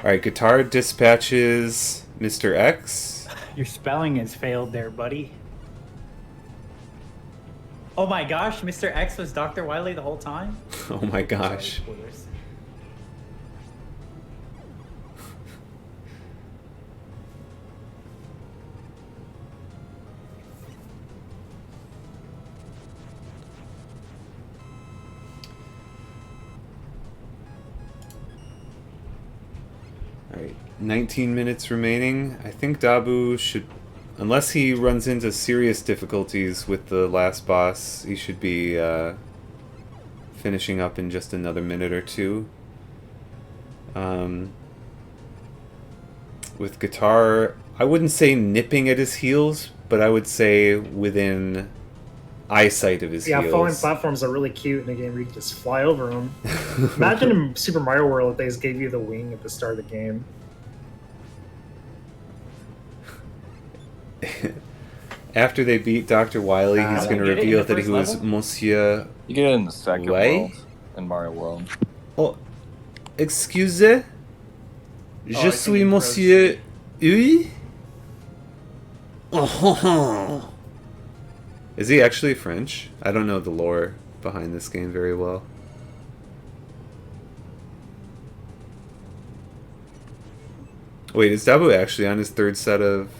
Speaker 1: Alright, Guitar dispatches Mr. X.
Speaker 5: Your spelling has failed there, buddy. Oh my gosh, Mr. X was Dr. Wily the whole time?
Speaker 1: Oh my gosh.
Speaker 5: Sorry, spoilers.
Speaker 1: Alright, 19 minutes remaining. I think Dabu should, unless he runs into serious difficulties with the last boss, he should be finishing up in just another minute or two. With Guitar, I wouldn't say nipping at his heels, but I would say within eyesight of his
Speaker 3: Yeah,
Speaker 1: heels.
Speaker 3: falling platforms are really cute in a game where you can just fly over them. Imagine in Super Mario World if they just gave you the wing at the start of the game.
Speaker 1: After they beat Dr. Wily, he's
Speaker 3: Ah,
Speaker 1: going to
Speaker 5: get it in
Speaker 1: reveal
Speaker 5: the
Speaker 1: that he
Speaker 5: first
Speaker 1: was
Speaker 5: level?
Speaker 1: Monsieur.
Speaker 4: You get it in the second
Speaker 1: Way?
Speaker 4: world, in Mario World.
Speaker 1: Oh, excuse? Je
Speaker 5: I think
Speaker 1: suis
Speaker 5: in
Speaker 1: Monsieur. Oui? Oh. Is he actually French? I don't know the lore behind this game very well. Wait, is Dabu actually on his third set of...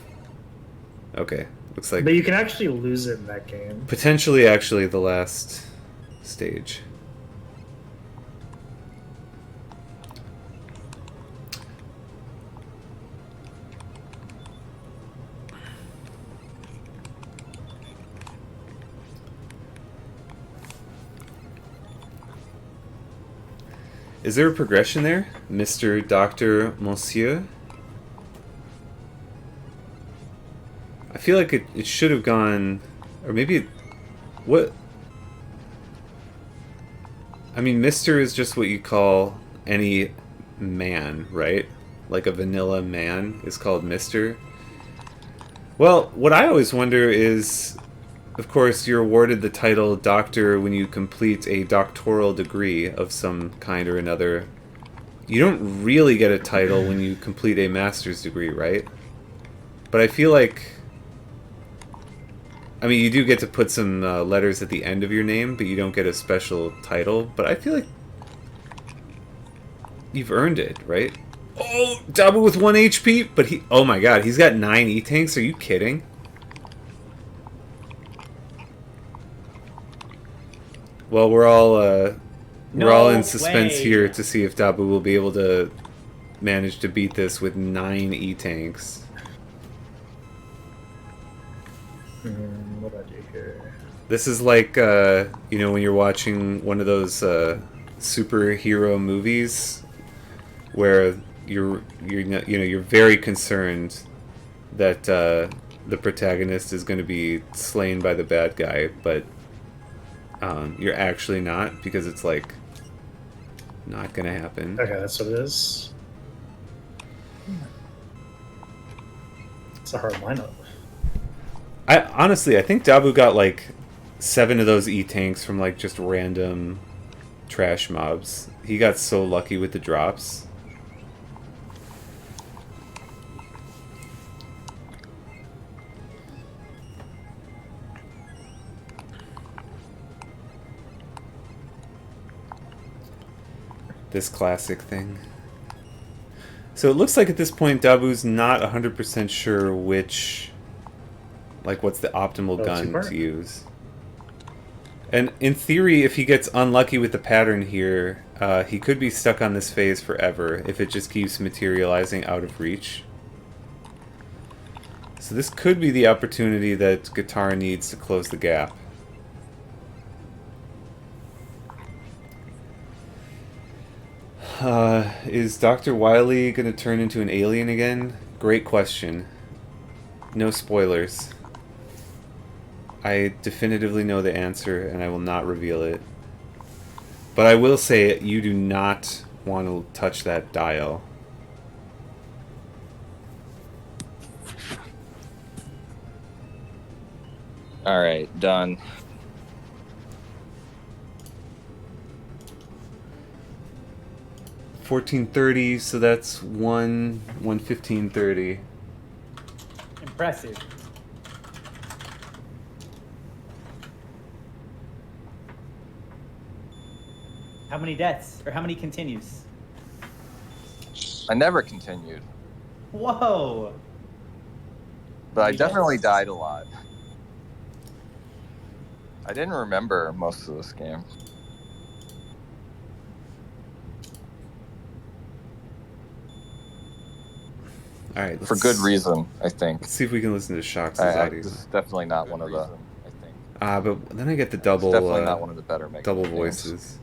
Speaker 1: Okay, looks like
Speaker 3: But you can actually lose it in that game.
Speaker 1: potentially actually the last stage. Is there a progression there? Mr. Doctor Monsieur? I feel like it should have gone... Or maybe it... What? I mean, Mr. is just what you call any man, right? Like a vanilla man is called Mr. Well, what I always wonder is... Of course, you're awarded the title doctor when you complete a doctoral degree of some kind or another. You don't really get a title when you complete a master's degree, right? But I feel like... I mean, you do get to put some letters at the end of your name, but you don't get a special title. But I feel like you've earned it, right? Oh, Dabu with 1 HP? But he... Oh my god, he's got 9 E-Tanks? Are you kidding? Well, we're all in suspense
Speaker 5: way.
Speaker 1: here to see if Dabu will be able to manage to beat this with 9 E-Tanks.
Speaker 3: What do I do here?
Speaker 1: This is like, you know, when you're watching one of those superhero movies where you're very concerned that the protagonist is going to be slain by the bad guy, but you're actually not, because it's like not going to happen.
Speaker 3: Okay, that's what it is. It's a hard lineup.
Speaker 1: I think Dabu got like 7 of those E-Tanks from like just random trash mobs. He got so lucky with the drops. This classic thing. So it looks like at this point Dabu's not 100% sure which... Like, what's the optimal gun
Speaker 3: two-part?
Speaker 1: to use. And in theory, if he gets unlucky with the pattern here, he could be stuck on this phase forever if it just keeps materializing out of reach. So this could be the opportunity that Guitar needs to close the gap. Is Dr. Wily going to turn into an alien again? Great question. No spoilers. I definitively know the answer, and I will not reveal it. But I will say you do not want to touch that dial.
Speaker 4: All right, done.
Speaker 1: $14.30, so that's 1:15:30.
Speaker 5: Impressive. How many deaths? Or how many continues?
Speaker 4: I never continued,
Speaker 5: Whoa!
Speaker 4: but I
Speaker 5: Many
Speaker 4: definitely
Speaker 5: deaths?
Speaker 4: died a lot. I didn't remember most of this game.
Speaker 1: All right,
Speaker 4: For good reason, I think.
Speaker 1: Let's see if we can listen to Shox'
Speaker 4: This
Speaker 1: audio.
Speaker 4: is definitely not one of the.
Speaker 1: But then I get the
Speaker 4: It's
Speaker 1: double
Speaker 4: definitely not one of the better Mega
Speaker 1: double
Speaker 4: Man games.
Speaker 1: voices.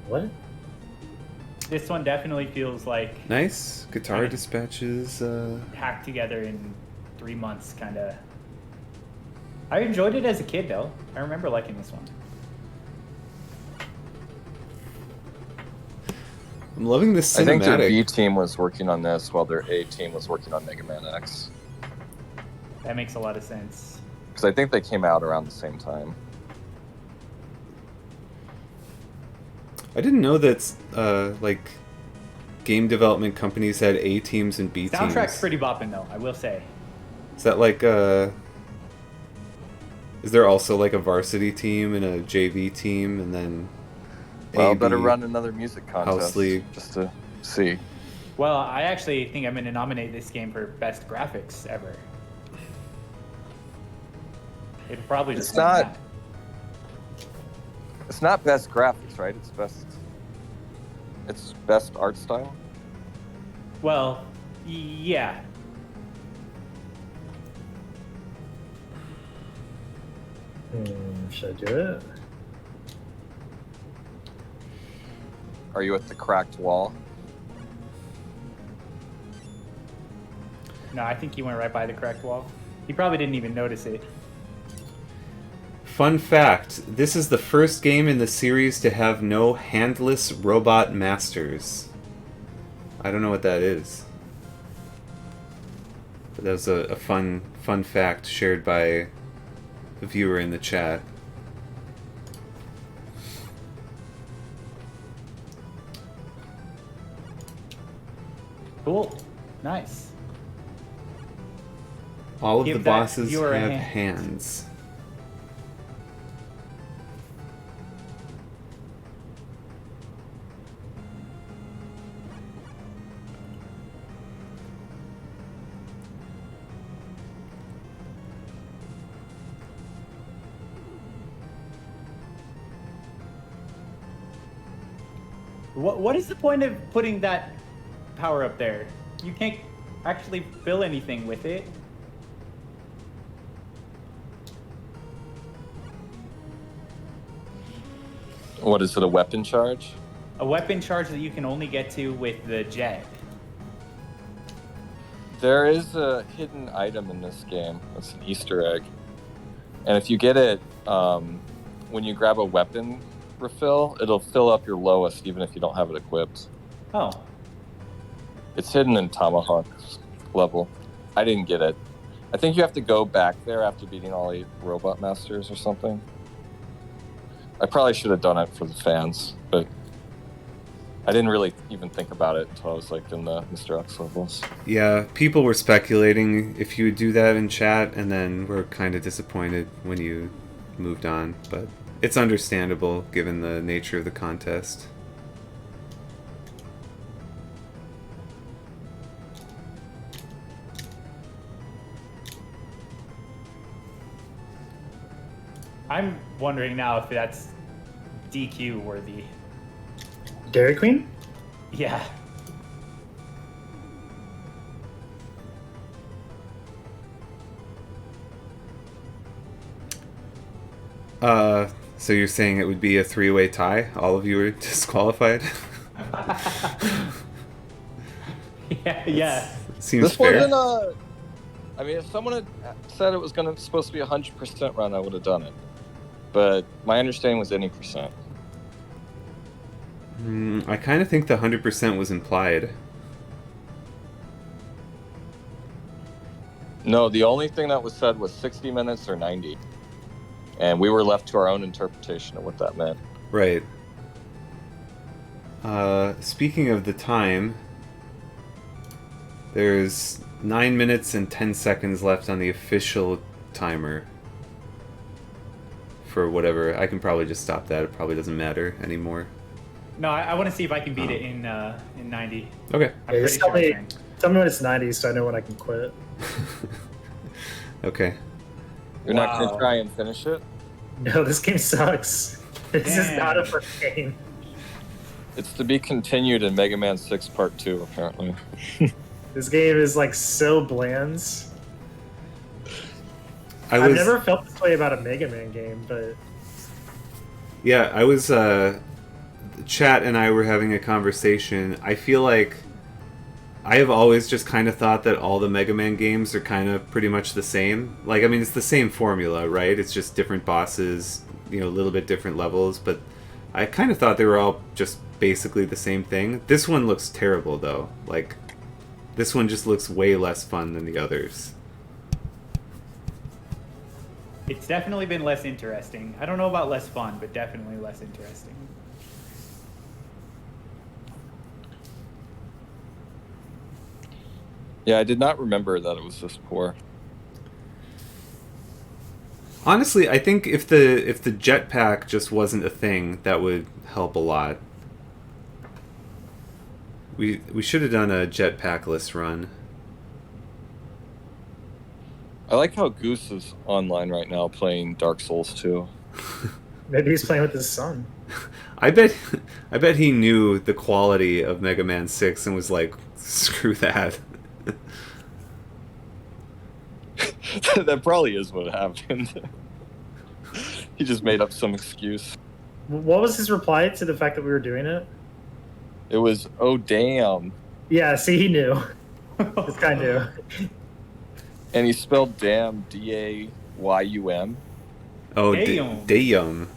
Speaker 3: What?
Speaker 5: This one definitely feels like
Speaker 1: Nice guitar
Speaker 5: Okay.
Speaker 1: dispatches.
Speaker 5: hacked together in 3 months, kind of. I enjoyed it as a kid, though. I remember liking this one.
Speaker 1: I'm loving this
Speaker 4: I think their B
Speaker 1: cinematic.
Speaker 4: team was working on this while their A team was working on Mega Man X.
Speaker 5: That makes a lot of sense.
Speaker 4: Because I think they came out around the same time.
Speaker 1: I didn't know that like game development companies had A teams and B teams.
Speaker 5: Soundtrack's pretty bopping, though, I will say.
Speaker 1: Is that like is there also like a varsity team and a JV team and then
Speaker 4: Well,
Speaker 1: A,
Speaker 4: better
Speaker 1: B,
Speaker 4: run another music contest
Speaker 1: House League?
Speaker 4: just to see.
Speaker 5: Well, I actually think I'm going to nominate this game for best graphics ever. It'll probably just
Speaker 4: It's
Speaker 5: win
Speaker 4: not-
Speaker 5: that.
Speaker 4: It's not best graphics, right? It's best art style.
Speaker 5: Well, yeah.
Speaker 3: Should I do it?
Speaker 4: Are you at the cracked wall?
Speaker 5: No, I think he went right by the correct wall. He probably didn't even notice it.
Speaker 1: Fun fact, this is the first game in the series to have no handless robot masters. I don't know what that is. But that was a fun fact shared by the viewer in the chat.
Speaker 5: Cool. Nice.
Speaker 1: All of
Speaker 5: Give
Speaker 1: the
Speaker 5: that
Speaker 1: bosses
Speaker 5: viewer a
Speaker 1: have
Speaker 5: hand.
Speaker 1: hands.
Speaker 5: What is the point of putting that power up there? You can't actually fill anything with it.
Speaker 4: What is it, a weapon charge?
Speaker 5: A weapon charge that you can only get to with the jet.
Speaker 4: There is a hidden item in this game. It's an Easter egg. And if you get it, when you grab a weapon refill, it'll fill up your lowest even if you don't have it equipped.
Speaker 5: Oh.
Speaker 4: It's hidden in Tomahawk's level. I didn't get it. I think you have to go back there after beating all 8 robot masters or something. I probably should have done it for the fans, but I didn't really even think about it until I was like in the Mr. X levels.
Speaker 1: Yeah, people were speculating if you would do that in chat, and then were kind of disappointed when you moved on, but it's understandable given the nature of the contest.
Speaker 5: I'm wondering now if that's DQ worthy.
Speaker 3: Dairy Queen?
Speaker 5: Yeah.
Speaker 1: So you're saying it would be a 3-way tie? All of you are disqualified?
Speaker 5: Yeah.
Speaker 1: Seems
Speaker 4: This
Speaker 1: fair.
Speaker 4: wasn't a. I mean, if someone had said it was supposed to be a 100% run, I would have done it. But my understanding was any percent.
Speaker 1: I kind of think the 100% was implied.
Speaker 4: No, the only thing that was said was 60 minutes or 90. And we were left to our own interpretation of what that meant.
Speaker 1: Right. Speaking of the time, there's 9 minutes and 10 seconds left on the official timer. For whatever, I can probably just stop that. It probably doesn't matter anymore.
Speaker 5: No, I want to see if I can beat it in 90.
Speaker 1: Okay.
Speaker 5: I'm
Speaker 3: Yeah,
Speaker 5: pretty
Speaker 3: just
Speaker 5: sure I can.
Speaker 3: tell me when it's 90 so I know when I can quit.
Speaker 1: Okay.
Speaker 4: You're not going
Speaker 5: Wow.
Speaker 4: to try and finish it?
Speaker 3: No, this game sucks. This is not a
Speaker 5: Damn.
Speaker 3: fun game.
Speaker 4: It's to be continued in Mega Man 6 Part 2, apparently.
Speaker 3: This game is like so bland.
Speaker 1: I
Speaker 3: I've
Speaker 1: was
Speaker 3: never felt this way about a Mega Man game, but
Speaker 1: Yeah, I was chat and I were having a conversation. I feel like I have always just kind of thought that all the Mega Man games are kind of pretty much the same. Like, I mean, it's the same formula, right? It's just different bosses, you know, a little bit different levels, but I kind of thought they were all just basically the same thing. This one looks terrible, though. Like, this one just looks way less fun than the others.
Speaker 5: It's definitely been less interesting. I don't know about less fun, but definitely less interesting.
Speaker 4: Yeah, I did not remember that it was this poor.
Speaker 1: Honestly, I think if the jetpack just wasn't a thing, that would help a lot. We should have done a jetpackless run.
Speaker 4: I like how Goose is online right now playing Dark Souls 2.
Speaker 3: Maybe he's playing with his son.
Speaker 1: I bet he knew the quality of Mega Man 6 and was like, screw that.
Speaker 4: That probably is what happened. He just made up some excuse.
Speaker 3: What was his reply to the fact that we were doing it?
Speaker 4: It was, oh damn.
Speaker 3: Yeah, see, he knew. This guy knew.
Speaker 4: And he spelled damn D-A-Y-U-M.
Speaker 1: Oh,
Speaker 5: Damn.
Speaker 1: damn.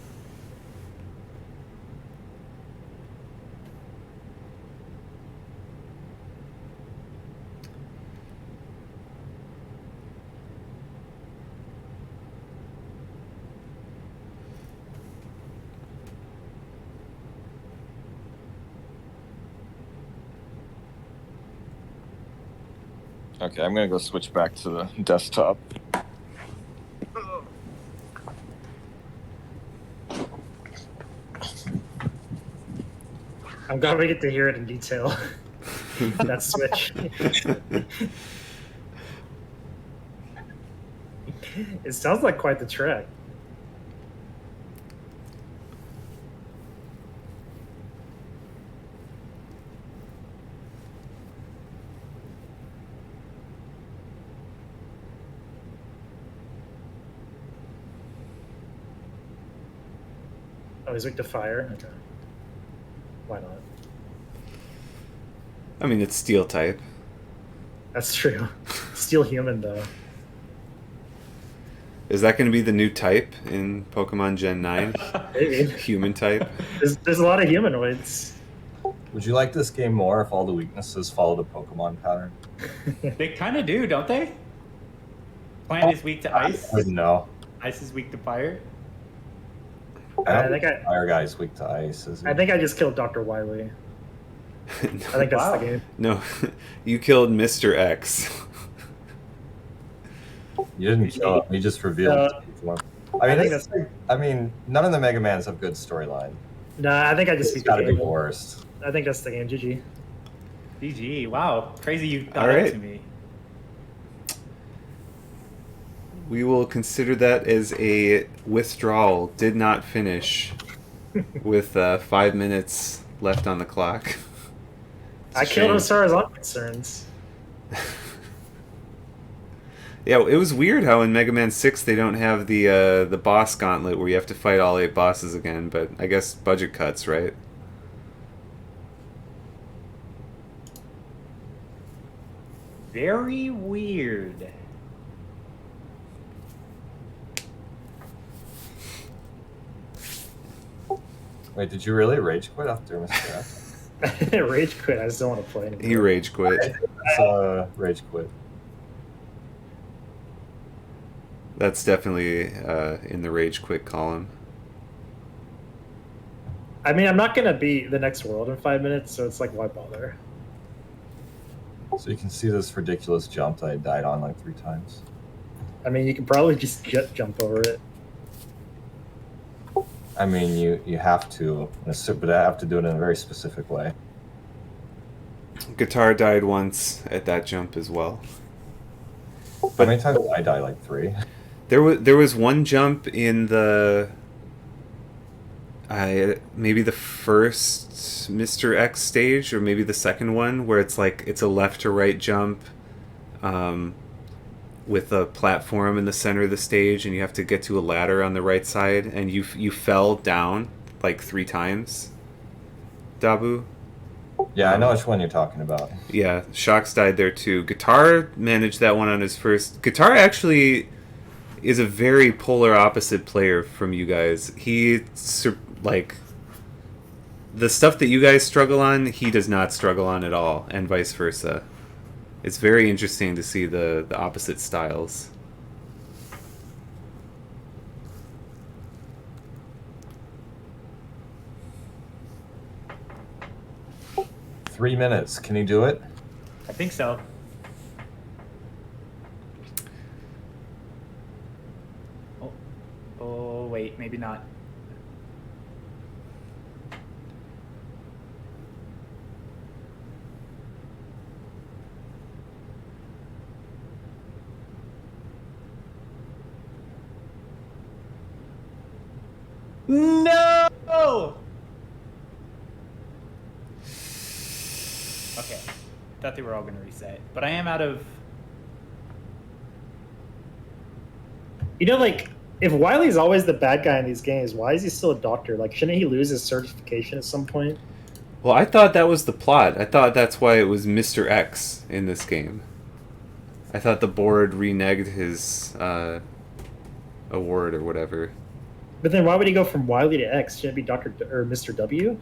Speaker 4: Okay, I'm gonna go switch back to the desktop.
Speaker 3: I'm glad we get to hear it in detail. That switch. It sounds like quite the track. Oh, he's weak to fire? Okay. Why not?
Speaker 1: I mean, it's steel type.
Speaker 3: That's true. Still human, though.
Speaker 1: Is that going to be the new type in Pokemon Gen 9?
Speaker 3: Maybe.
Speaker 1: Human type?
Speaker 3: There's a lot of humanoids.
Speaker 2: Would you like this game more if all the weaknesses followed a Pokemon pattern?
Speaker 5: They kind of do, don't they? Plant is weak to ice.
Speaker 2: I wouldn't know.
Speaker 5: Ice is weak to fire.
Speaker 3: I think I
Speaker 2: Fire guy's weak to ice. Is he?
Speaker 3: I think I just killed Dr. Wily. I think that's
Speaker 5: Wow.
Speaker 3: the game.
Speaker 1: No, you killed Mr. X.
Speaker 2: You didn't kill him. You just revealed. I mean,
Speaker 3: think
Speaker 2: I mean, none of the Mega Mans have good storyline.
Speaker 3: Nah, I think I just
Speaker 2: It's
Speaker 3: beat
Speaker 2: got
Speaker 3: the
Speaker 2: to be
Speaker 3: game.
Speaker 2: the worst.
Speaker 3: I think that's the game. GG.
Speaker 5: GG. Wow. Crazy you got
Speaker 1: All
Speaker 5: up
Speaker 1: right.
Speaker 5: to me.
Speaker 1: We will consider that as a withdrawal. Did not finish with 5 minutes left on the clock. It's a
Speaker 3: I killed him
Speaker 1: shame.
Speaker 3: as far as I'm concerned.
Speaker 1: Yeah, it was weird how in Mega Man 6 they don't have the boss gauntlet where you have to fight all 8 bosses again, but I guess budget cuts, right?
Speaker 5: Very weird.
Speaker 2: Wait, did you really rage quit after Mr. F?
Speaker 3: Rage quit. I just don't want to play anymore.
Speaker 1: He rage quit.
Speaker 2: That's rage quit.
Speaker 1: That's definitely in the rage quit column.
Speaker 3: I mean, I'm not gonna beat the next world in 5 minutes, so it's like, why bother?
Speaker 2: So you can see this ridiculous jump that I died on like 3 times.
Speaker 3: I mean, you can probably just jump over it.
Speaker 2: I mean, you have to, but I have to do it in a very specific way.
Speaker 1: Guitar died once at that jump as well.
Speaker 2: How many times did I die? Like 3?
Speaker 1: There was one jump in the maybe the first Mr. X stage or maybe the second one where it's like it's a left to right jump with a platform in the center of the stage and you have to get to a ladder on the right side and you fell down like 3 times. Dabu?
Speaker 2: Yeah, I know which one you're talking about.
Speaker 1: Yeah, Shocks died there too. Guitar managed that one on his first. Guitar actually is a very polar opposite player from you guys. Like the stuff that you guys struggle on, he does not struggle on at all, and vice versa. It's very interesting to see the opposite styles.
Speaker 2: Three minutes. Can you do it?
Speaker 5: I think so. Oh, wait, maybe not. No! Okay. Thought they were all going to reset. But I am out of...
Speaker 3: You know, like, if Wiley's always the bad guy in these games, why is he still a doctor? Like, shouldn't he lose his certification at some point?
Speaker 1: Well, I thought that was the plot. I thought that's why it was Mr. X in this game. I thought the board reneged his award or whatever.
Speaker 3: But then why would he go from Wiley to X? Shouldn't it be Dr. or Mr. W?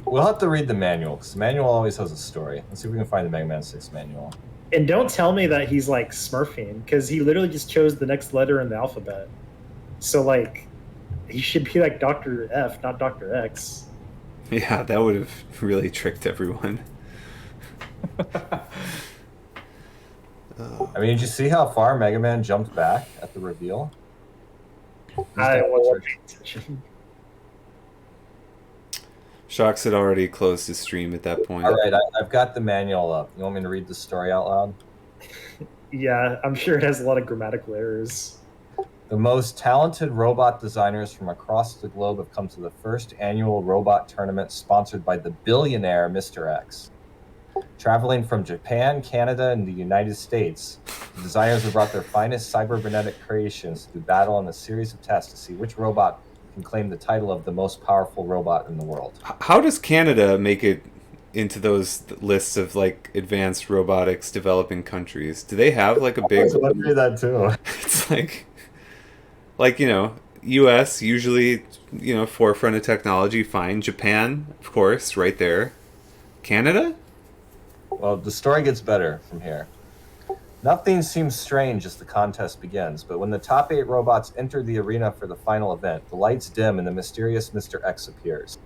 Speaker 2: We'll have to read the manual, because the manual always has a story. Let's see if we can find the Mega Man 6 manual.
Speaker 3: And don't tell me that he's like smurfing, because he literally just chose the next letter in the alphabet. So like, he should be like Dr. F, not Dr. X.
Speaker 1: Yeah, that would have really tricked everyone.
Speaker 2: I mean, did you see how far Mega Man jumped back at the reveal?
Speaker 3: I wasn't paying attention.
Speaker 1: Shocks had already closed his stream at that point.
Speaker 2: All right, I've got the manual up. You want me to read the story out loud?
Speaker 3: Yeah, I'm sure it has a lot of grammatical errors.
Speaker 2: The most talented robot designers from across the globe have come to the first annual robot tournament sponsored by the billionaire Mr. X. Traveling from Japan, Canada, and the United States, the designers have brought their finest cybernetic creations to battle in a series of tests to see which robot can claim the title of the most powerful robot in the world.
Speaker 1: How does Canada make it into those lists of like advanced robotics developing countries? Do they have like a big?
Speaker 2: Let's do that too.
Speaker 1: It's like you know, U.S. usually forefront of technology. Fine, Japan, of course, right there. Canada.
Speaker 2: Well, the story gets better from here. Nothing seems strange as the contest begins, but when the top 8 robots enter the arena for the final event, the lights dim and the mysterious Mr. X appears.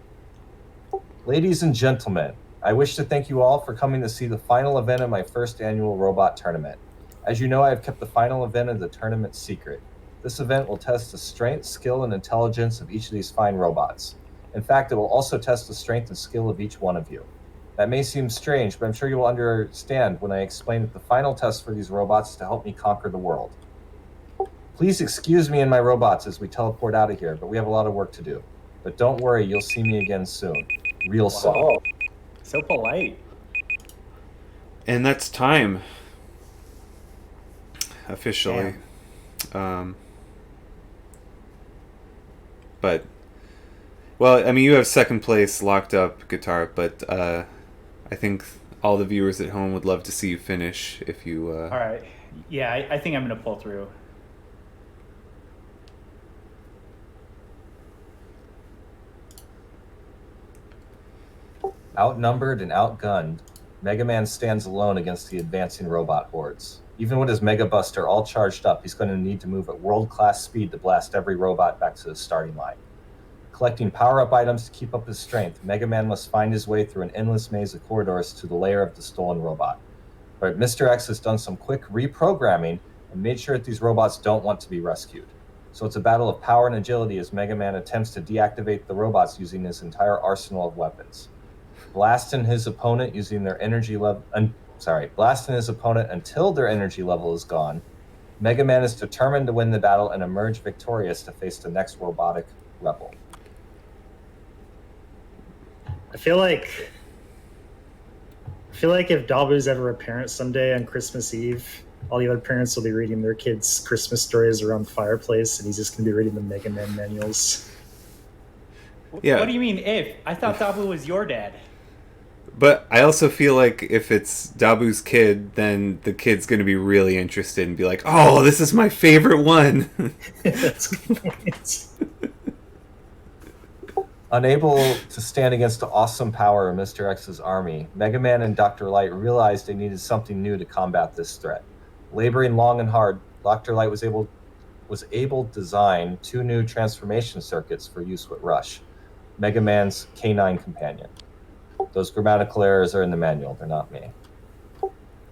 Speaker 2: Ladies and gentlemen, I wish to thank you all for coming to see the final event of my first annual robot tournament. As you know, I have kept the final event of the tournament secret. This event will test the strength, skill, and intelligence of each of these fine robots. In fact, it will also test the strength and skill of each one of you. That may seem strange, but I'm sure you will understand when I explain that the final test for these robots is to help me conquer the world. Please excuse me and my robots as we teleport out of here, but we have a lot of work to do. But don't worry, you'll see me again soon. Real soon.
Speaker 5: Wow. So polite.
Speaker 1: And that's time. Officially. But, well, I mean, you have second place locked up, Guitar, but I think all the viewers at home would love to see you finish if you...
Speaker 5: All right. Yeah, I think I'm going to pull through.
Speaker 2: Outnumbered and outgunned, Mega Man stands alone against the advancing robot hordes. Even with his Mega Buster all charged up, he's going to need to move at world-class speed to blast every robot back to the starting line. Collecting power-up items to keep up his strength, Mega Man must find his way through an endless maze of corridors to the lair of the stolen robot. But Mr. X has done some quick reprogramming and made sure that these robots don't want to be rescued. So it's a battle of power and agility as Mega Man attempts to deactivate the robots using his entire arsenal of weapons. Blasting his opponent until their energy level is gone. Mega Man is determined to win the battle and emerge victorious to face the next robotic rebel.
Speaker 3: I feel like if Dabu's ever a parent someday on Christmas Eve, all the other parents will be reading their kids' Christmas stories around the fireplace, and he's just going to be reading the Mega Man manuals.
Speaker 1: Yeah.
Speaker 5: What do you mean if? I thought Dabu was your dad.
Speaker 1: But I also feel like if it's Dabu's kid, then the kid's going to be really interested and be like, "Oh, this is my favorite one."
Speaker 3: That's a good point.
Speaker 2: Unable to stand against the awesome power of Mr. X's army, Mega Man and Dr. Light realized they needed something new to combat this threat. Laboring long and hard, Dr. Light was able to design 2 new transformation circuits for use with Rush, Mega Man's canine companion. Those grammatical errors are in the manual, they're not me.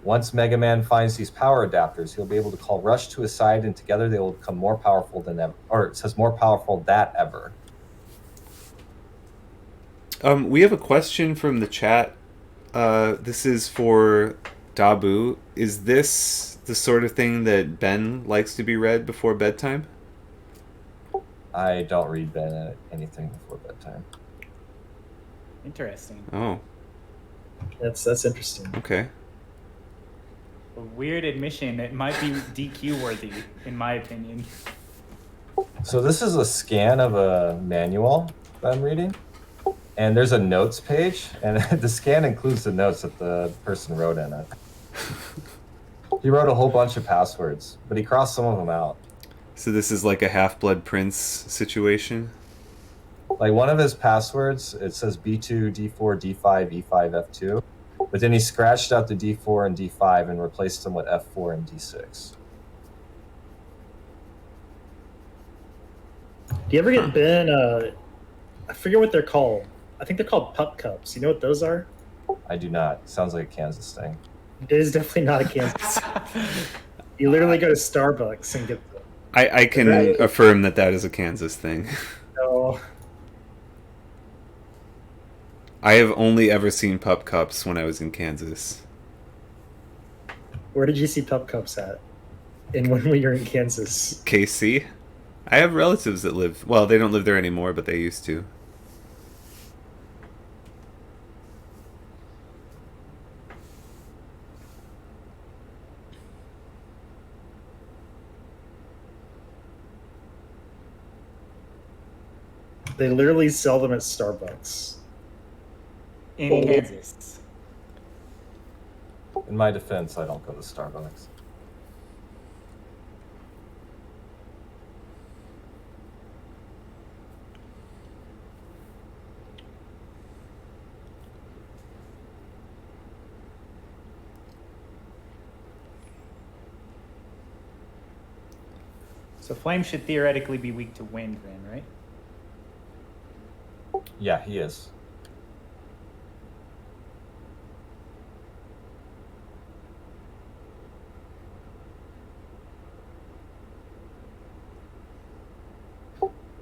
Speaker 2: Once Mega Man finds these power adapters, he'll be able to call Rush to his side, and together they will become more powerful than ever. Or it says more powerful than ever.
Speaker 1: We have a question from the chat. This is for Dabu. Is this the sort of thing that Ben likes to be read before bedtime?
Speaker 2: I don't read Ben anything before bedtime.
Speaker 5: Interesting.
Speaker 1: Oh,
Speaker 3: That's interesting.
Speaker 1: okay.
Speaker 5: A weird admission. It might be DQ worthy, in my opinion.
Speaker 2: So this is a scan of a manual that I'm reading. And there's a notes page, and the scan includes the notes that the person wrote in it. He wrote a whole bunch of passwords, but he crossed some of them out.
Speaker 1: So this is like a Half-Blood Prince situation?
Speaker 2: Like one of his passwords, it says B2, D4, D5, E5, F2, but then he scratched out the D4 and D5 and replaced them with F4 and D6.
Speaker 3: Do you ever get Ben? I forget what they're called. I think they're called pup cups. You know what those are?
Speaker 2: I do not. Sounds like a Kansas thing.
Speaker 3: It is definitely not a Kansas. You literally go to Starbucks and get them.
Speaker 1: I can
Speaker 3: Right.
Speaker 1: affirm that is a Kansas thing.
Speaker 3: No.
Speaker 1: I have only ever seen pup cups when I was in Kansas.
Speaker 3: Where did you see pup cups at? And when we were in Kansas?
Speaker 1: KC? I have relatives that live... Well, they don't live there anymore, but they used to.
Speaker 3: They literally sell them at Starbucks.
Speaker 5: In
Speaker 3: Oh.
Speaker 5: Kansas.
Speaker 2: In my defense, I don't go to Starbucks.
Speaker 5: So Flame should theoretically be weak to wind then, right?
Speaker 2: Yeah, he is.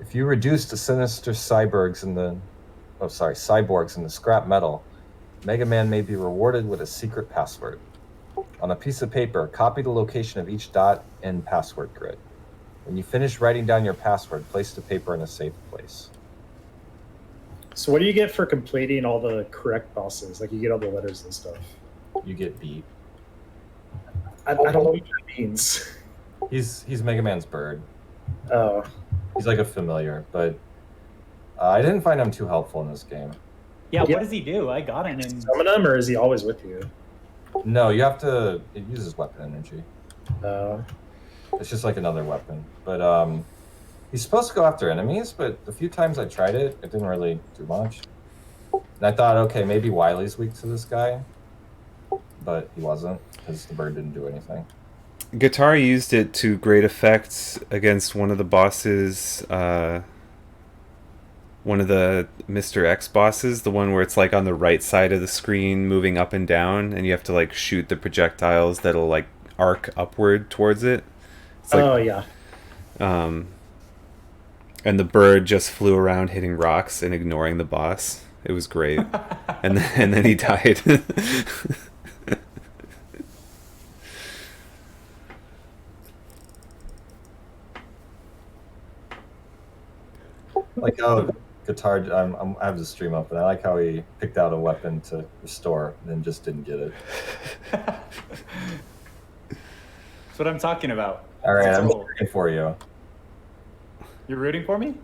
Speaker 2: If you reduce the sinister cyborgs in the scrap metal, Mega Man may be rewarded with a secret password. On a piece of paper, copy the location of each dot in password grid. When you finish writing down your password, place the paper in a safe place.
Speaker 3: So what do you get for completing all the correct bosses? Like you get all the letters and stuff.
Speaker 2: You get beat.
Speaker 3: I don't know what that means.
Speaker 2: He's Mega Man's bird.
Speaker 3: Oh.
Speaker 2: He's like a familiar, but I didn't find him too helpful in this game.
Speaker 5: Yeah,
Speaker 3: Yeah.
Speaker 5: what does he do? I got him in...
Speaker 3: Summon him, or is he always with you?
Speaker 2: No, you have to. It uses weapon energy. It's just like another weapon. But he's supposed to go after enemies, but the few times I tried it, it didn't really do much. And I thought, okay, maybe Wily's weak to this guy, but he wasn't because the bird didn't do anything.
Speaker 1: Guitar used it to great effect against one of the bosses, one of the Mr. X bosses, the one where it's like on the right side of the screen moving up and down, and you have to like shoot the projectiles that'll like arc upward towards it. It's like,
Speaker 3: Oh yeah.
Speaker 1: and the bird just flew around hitting rocks and ignoring the boss. It was great. and then he died.
Speaker 2: Like how Guitar, I have the stream up, and I like how he picked out a weapon to restore and then just didn't get it.
Speaker 5: That's what I'm talking about.
Speaker 2: All right, I'm
Speaker 5: Cool.
Speaker 2: rooting for you.
Speaker 5: You're rooting for me?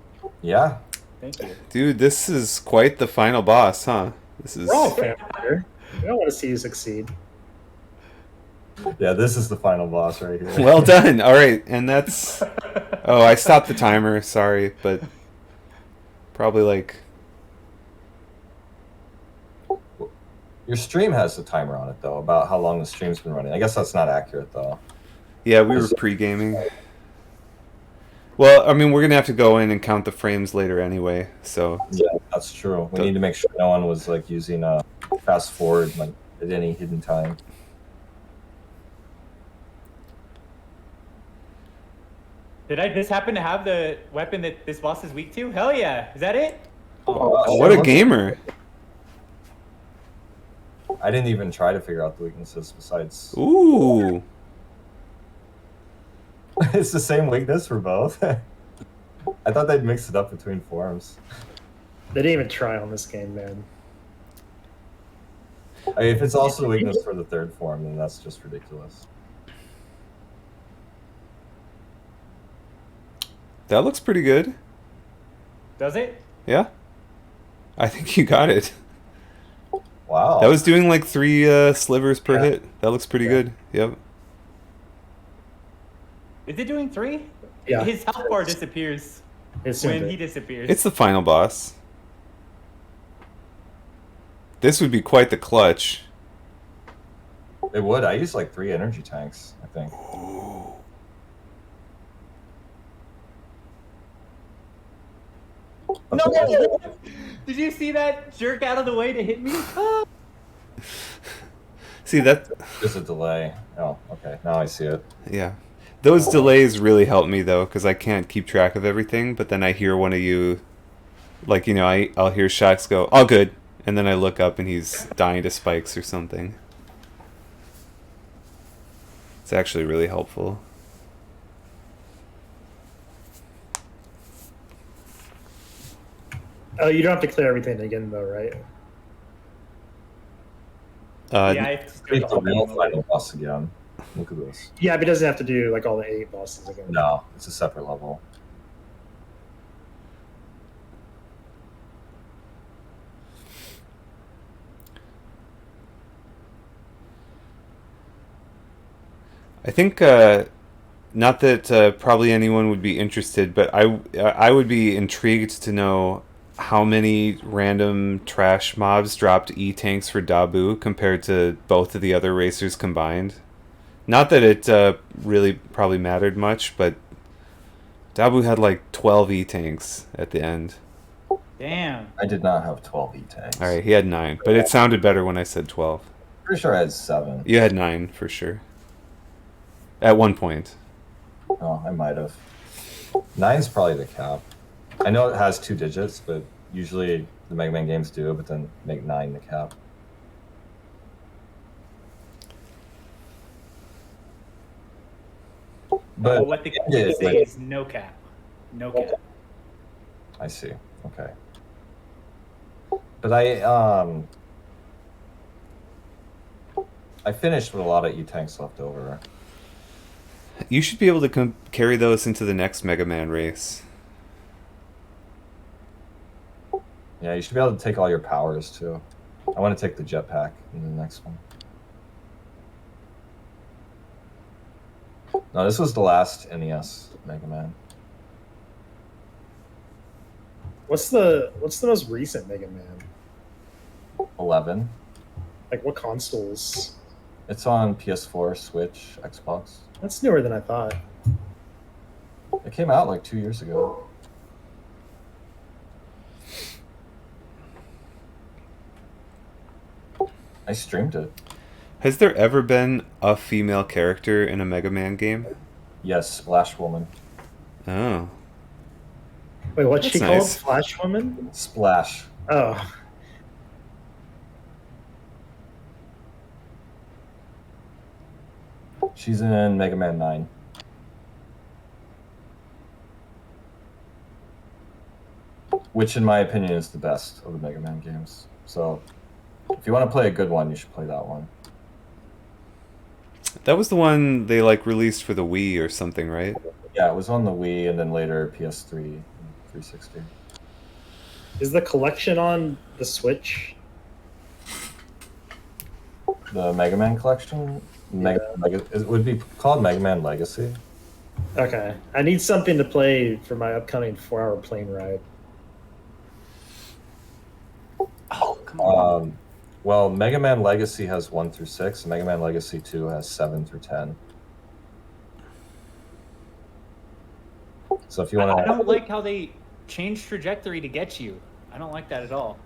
Speaker 2: Yeah.
Speaker 5: Thank you.
Speaker 1: Dude, this is quite the final boss, huh? This is
Speaker 3: We're all family here. We don't want to see you succeed.
Speaker 2: Yeah, this is the final boss right here.
Speaker 1: well done. All right, and that's. Oh, I stopped the timer. Sorry, but probably like.
Speaker 2: Your stream has the timer on it though, about how long the stream's been running. I guess that's not accurate though.
Speaker 1: Yeah, we were pre-gaming. Well, I mean, we're gonna have to go in and count the frames later anyway. So
Speaker 2: Yeah, that's true. We need to make sure no one was like using fast forward like at any hidden time.
Speaker 5: Did I just happen to have the weapon that this boss is weak to? Hell yeah! Is that it?
Speaker 1: what a gamer!
Speaker 2: I didn't even try to figure out the weaknesses besides.
Speaker 1: Ooh,
Speaker 2: It's the same weakness for both. I thought they'd mix it up between forms.
Speaker 3: They didn't even try on this game, man.
Speaker 2: I mean, if it's also a weakness for the third form, then that's just ridiculous.
Speaker 1: that looks pretty good.
Speaker 5: Does it?
Speaker 1: Yeah, I think you got it.
Speaker 2: Wow.
Speaker 1: That was doing like 3 slivers per
Speaker 2: Yeah.
Speaker 1: hit. That looks pretty
Speaker 2: Yeah.
Speaker 1: good. Yep.
Speaker 5: Is it doing 3?
Speaker 3: Yeah.
Speaker 5: His health bar disappears
Speaker 3: It's
Speaker 5: when he disappears.
Speaker 1: It's the final boss. This would be quite the clutch.
Speaker 2: It would. I used like 3 energy tanks, I think.
Speaker 5: No! Did you see that jerk out of the way to hit me?
Speaker 1: See that?
Speaker 2: There's a delay. Oh, okay. Now I see it.
Speaker 1: Yeah. Those delays really help me though, because I can't keep track of everything. But then I hear one of you, like I'll hear Shax go, "All good," and then I look up and he's dying to spikes or something. It's actually really helpful.
Speaker 3: Oh, you don't have to clear everything again, though, right?
Speaker 5: Yeah, I just
Speaker 2: It's the real final boss again. Look at this.
Speaker 3: Yeah, but he doesn't have to do like all the 8 bosses again.
Speaker 2: No, it's a separate level.
Speaker 1: I think not that probably anyone would be interested, but I would be intrigued to know how many random trash mobs dropped E-tanks for Dabu compared to both of the other racers combined. Not that it really probably mattered much, but Dabu had like 12 E-tanks at the end.
Speaker 5: Damn.
Speaker 2: I did not have 12 E-tanks.
Speaker 1: Alright, he had 9, but it sounded better when I said 12.
Speaker 2: Pretty sure I had 7.
Speaker 1: You had 9 for sure. At one point.
Speaker 2: Oh, I might have. 9's probably the cap. I know it has 2 digits, but usually the Mega Man games do, but then make 9 the cap. But
Speaker 5: what the
Speaker 2: yeah,
Speaker 5: game
Speaker 2: it's
Speaker 5: say
Speaker 2: like-
Speaker 5: is no cap. No cap.
Speaker 2: I see. Okay. But I finished with a lot of E-tanks left over.
Speaker 1: You should be able to carry those into the next Mega Man race.
Speaker 2: Yeah, you should be able to take all your powers too. I want to take the jetpack in the next one. No, this was the last NES Mega Man.
Speaker 3: What's the most recent Mega Man?
Speaker 2: 11.
Speaker 3: Like what consoles?
Speaker 2: It's on PS4, Switch, Xbox.
Speaker 3: That's newer than I thought.
Speaker 2: It came out like 2 years ago. I streamed it.
Speaker 1: Has there ever been a female character in a Mega Man game?
Speaker 2: Yes, Splash Woman.
Speaker 1: Oh.
Speaker 3: Wait, what's
Speaker 1: That's
Speaker 3: she called?
Speaker 1: nice.
Speaker 3: Flash Woman?
Speaker 2: Splash.
Speaker 3: Oh,
Speaker 2: She's in Mega Man 9. Which, in my opinion, is the best of the Mega Man games. So, if you want to play a good one, you should play that one.
Speaker 1: That was the one they like released for the Wii or something, right?
Speaker 2: Yeah, it was on the Wii and then later PS3 and 360.
Speaker 3: Is the collection on the Switch?
Speaker 2: The Mega Man collection? It would be called Mega Man Legacy.
Speaker 3: Okay. I need something to play for my upcoming 4-hour plane ride.
Speaker 5: Oh, come on.
Speaker 2: Well, Mega Man Legacy has 1 through 6, and Mega Man Legacy 2 has 7 through 10. So if you want to,
Speaker 5: I don't like how they change trajectory to get you. I don't like that at all.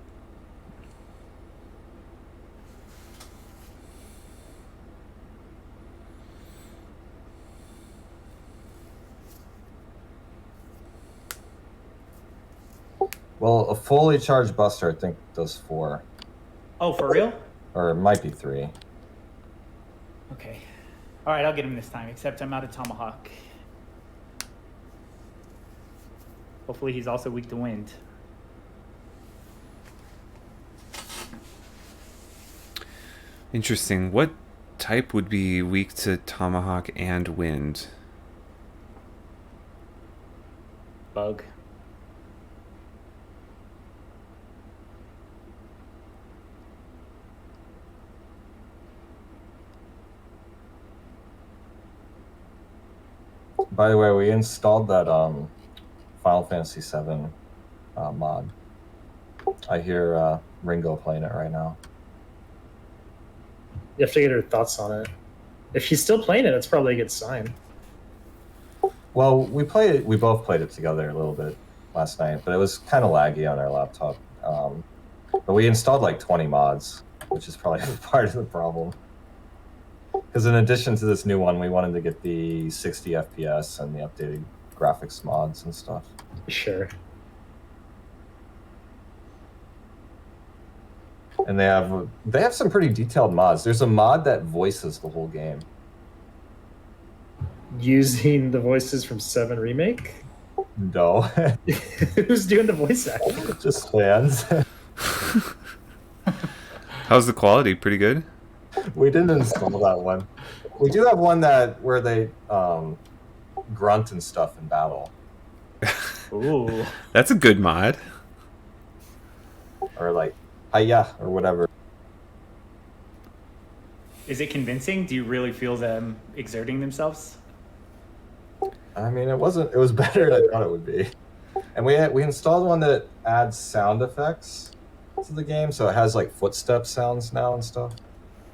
Speaker 2: well, a fully charged Buster, I think, does 4,
Speaker 5: Oh, for real?
Speaker 2: or it might be 3.
Speaker 5: Okay. All right, I'll get him this time, except I'm out of Tomahawk. Hopefully he's also weak to wind.
Speaker 1: Interesting. What type would be weak to Tomahawk and Wind?
Speaker 5: Bug.
Speaker 2: By the way, we installed that Final Fantasy VII mod. I hear Ringo playing it right now.
Speaker 3: You have to get her thoughts on it. If she's still playing it, it's probably a good sign.
Speaker 2: Well, we both played it together a little bit last night, but it was kind of laggy on our laptop. But we installed like 20 mods, which is probably part of the problem. Because in addition to this new one, we wanted to get the 60 FPS and the updated graphics mods and stuff.
Speaker 3: Sure.
Speaker 2: And they have some pretty detailed mods. There's a mod that voices the whole game.
Speaker 3: Using the voices from 7 Remake?
Speaker 2: No,
Speaker 3: Who's doing the voice acting?
Speaker 2: just fans.
Speaker 1: How's the quality? Pretty good?
Speaker 2: We didn't install that one. We do have one where they grunt and stuff in battle,
Speaker 5: Ooh.
Speaker 1: That's a good mod.
Speaker 2: or like hiya or whatever.
Speaker 5: Is it convincing? Do you really feel them exerting themselves?
Speaker 2: I mean, it was better than I thought it would be. And we installed one that adds sound effects to the game, so it has like footstep sounds now and stuff.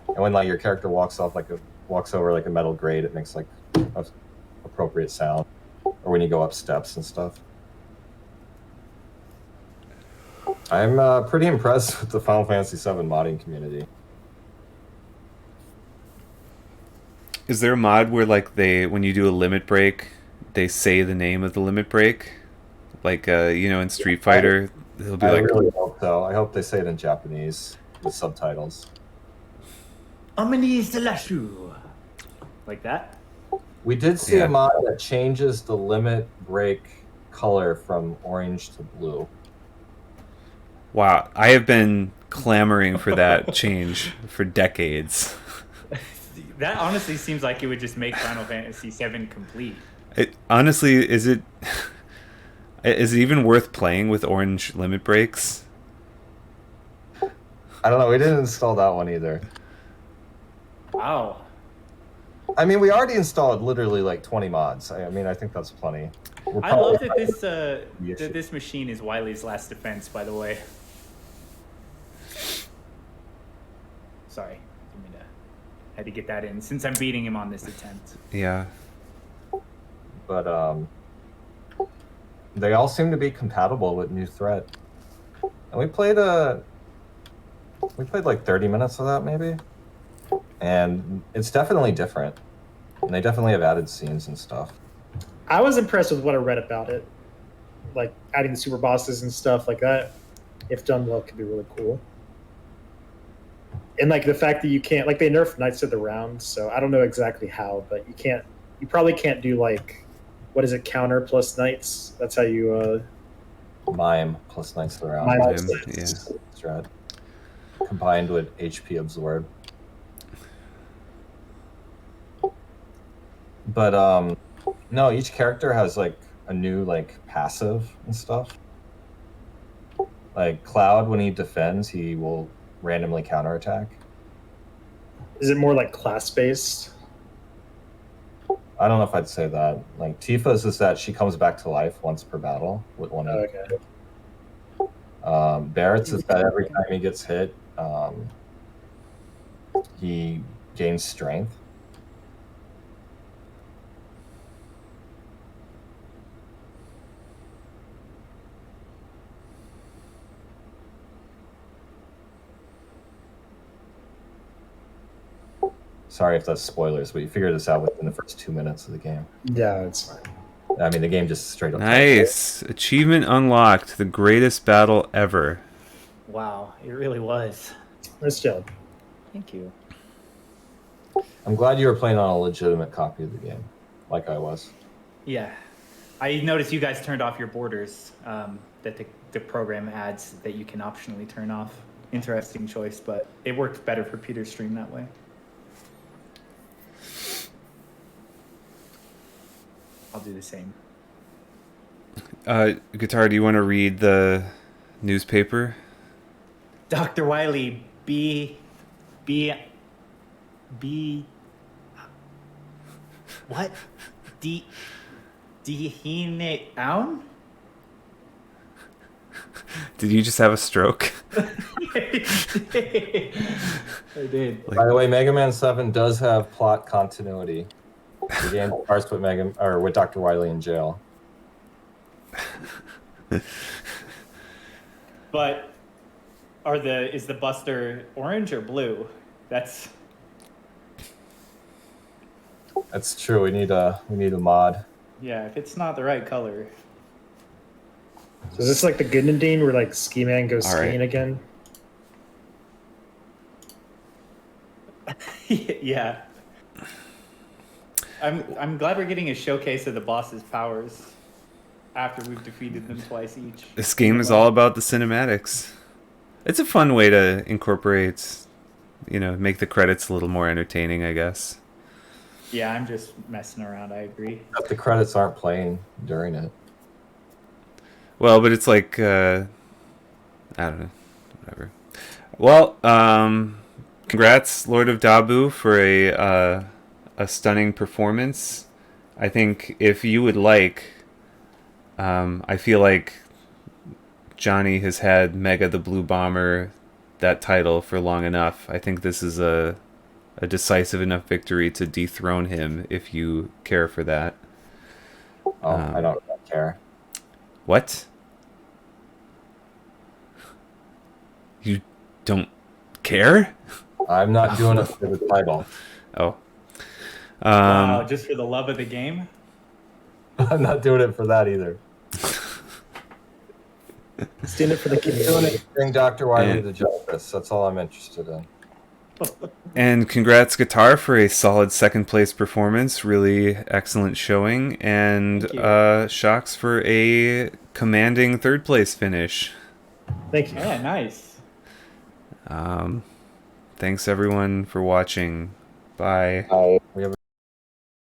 Speaker 2: And when like your character walks over like a metal grate, it makes like a appropriate sound. Or when you go up steps and stuff. I'm pretty impressed with the Final Fantasy VII modding community.
Speaker 1: Is there a mod where like when you do a limit break, they say the name of the limit break? Like in Street Fighter, they'll be
Speaker 2: I
Speaker 1: like,
Speaker 2: really hope so. I hope they say it in Japanese with subtitles.
Speaker 5: Amanis de la Chou. Like that?
Speaker 2: We did see
Speaker 1: Yeah.
Speaker 2: a mod that changes the limit break color from orange to blue.
Speaker 1: wow, I have been clamoring for that change for decades.
Speaker 5: That honestly seems like it would just make Final Fantasy VII complete.
Speaker 1: Honestly, is it even worth playing with orange limit breaks?
Speaker 2: I don't know. We didn't install that one either.
Speaker 5: Wow.
Speaker 2: I mean, we already installed literally like 20 mods. I mean, I think that's plenty.
Speaker 5: I love that this machine is Wily's last defense, by the way. Sorry. Had to get that in since I'm beating him on this attempt.
Speaker 1: Yeah.
Speaker 2: But they all seem to be compatible with New Threat. And we played like 30 minutes of that maybe. And it's definitely different. And they definitely have added scenes and stuff.
Speaker 3: I was impressed with what I read about it. Like adding the super bosses and stuff like that, if done well, could be really cool. And like the fact that you can't, like they nerfed Knights of the Round, so I don't know exactly how, but you probably can't do like, what is it, counter plus Knights? That's how you
Speaker 2: Mime plus Knights of the Round.
Speaker 3: Mime.
Speaker 1: Yeah.
Speaker 2: Strat. Combined with HP Absorb. But no, each character has like a new like passive and stuff. Like Cloud, when he defends, he will randomly counterattack.
Speaker 3: Is it more like class based?
Speaker 2: I don't know if I'd say that. Like Tifa's is that she comes back to life once per battle with one hit.
Speaker 3: Okay.
Speaker 2: Barrett's is that every time he gets hit, he gains strength. Sorry if that's spoilers, but you figure this out within the first 2 minutes of the game.
Speaker 3: Yeah, it's fine.
Speaker 2: I mean, the game just straight up.
Speaker 1: Nice. Achievement unlocked. The greatest battle ever.
Speaker 5: Wow, it really was.
Speaker 3: Nice job.
Speaker 5: Thank you.
Speaker 2: I'm glad you were playing on a legitimate copy of the game, like I was.
Speaker 5: Yeah. I noticed you guys turned off your borders that the program adds that you can optionally turn off. Interesting choice, but it worked better for Peter's stream that way. I'll do the same.
Speaker 1: Guitar, do you want to read the newspaper?
Speaker 5: Dr. Wiley, what? Down?
Speaker 1: Did you just have a stroke?
Speaker 5: I did.
Speaker 2: By the way, Mega Man 7 does have plot continuity. The game starts with Dr. Wily in jail.
Speaker 5: But is the Buster orange or blue? That's
Speaker 2: true. We need a mod.
Speaker 5: yeah. If it's not the right color,
Speaker 3: So is this like the Gunadine where like Ski Man goes
Speaker 1: All right.
Speaker 3: skiing again?
Speaker 5: yeah. I'm glad we're getting a showcase of the boss's powers after we've defeated them twice each.
Speaker 1: This game is all about the cinematics. It's a fun way to incorporate, make the credits a little more entertaining, I guess.
Speaker 5: Yeah, I'm just messing around. I agree.
Speaker 2: But the credits aren't playing during it.
Speaker 1: Well, but it's like, I don't know, whatever. Well, congrats, Lord of Dabu, for a stunning performance. I think if you would like, I feel like Johnny has had Mega the Blue Bomber, that title, for long enough. I think this is a decisive enough victory to dethrone him, if you care for that.
Speaker 2: I don't care.
Speaker 1: What? You don't care?
Speaker 2: I'm not doing it for the title.
Speaker 1: Oh.
Speaker 5: Wow, just for the love of the game?
Speaker 2: I'm not doing it for that either.
Speaker 3: He's doing it for the community.
Speaker 2: Bring Dr. Wily
Speaker 1: And-
Speaker 2: to justice. That's all I'm interested in.
Speaker 1: And congrats, Guitar, for a solid second place performance. Really excellent showing. And
Speaker 5: Thank you.
Speaker 1: Shocks for a commanding third place finish.
Speaker 3: Thank you.
Speaker 5: Yeah, nice.
Speaker 1: Thanks everyone for watching. Bye.
Speaker 2: Bye.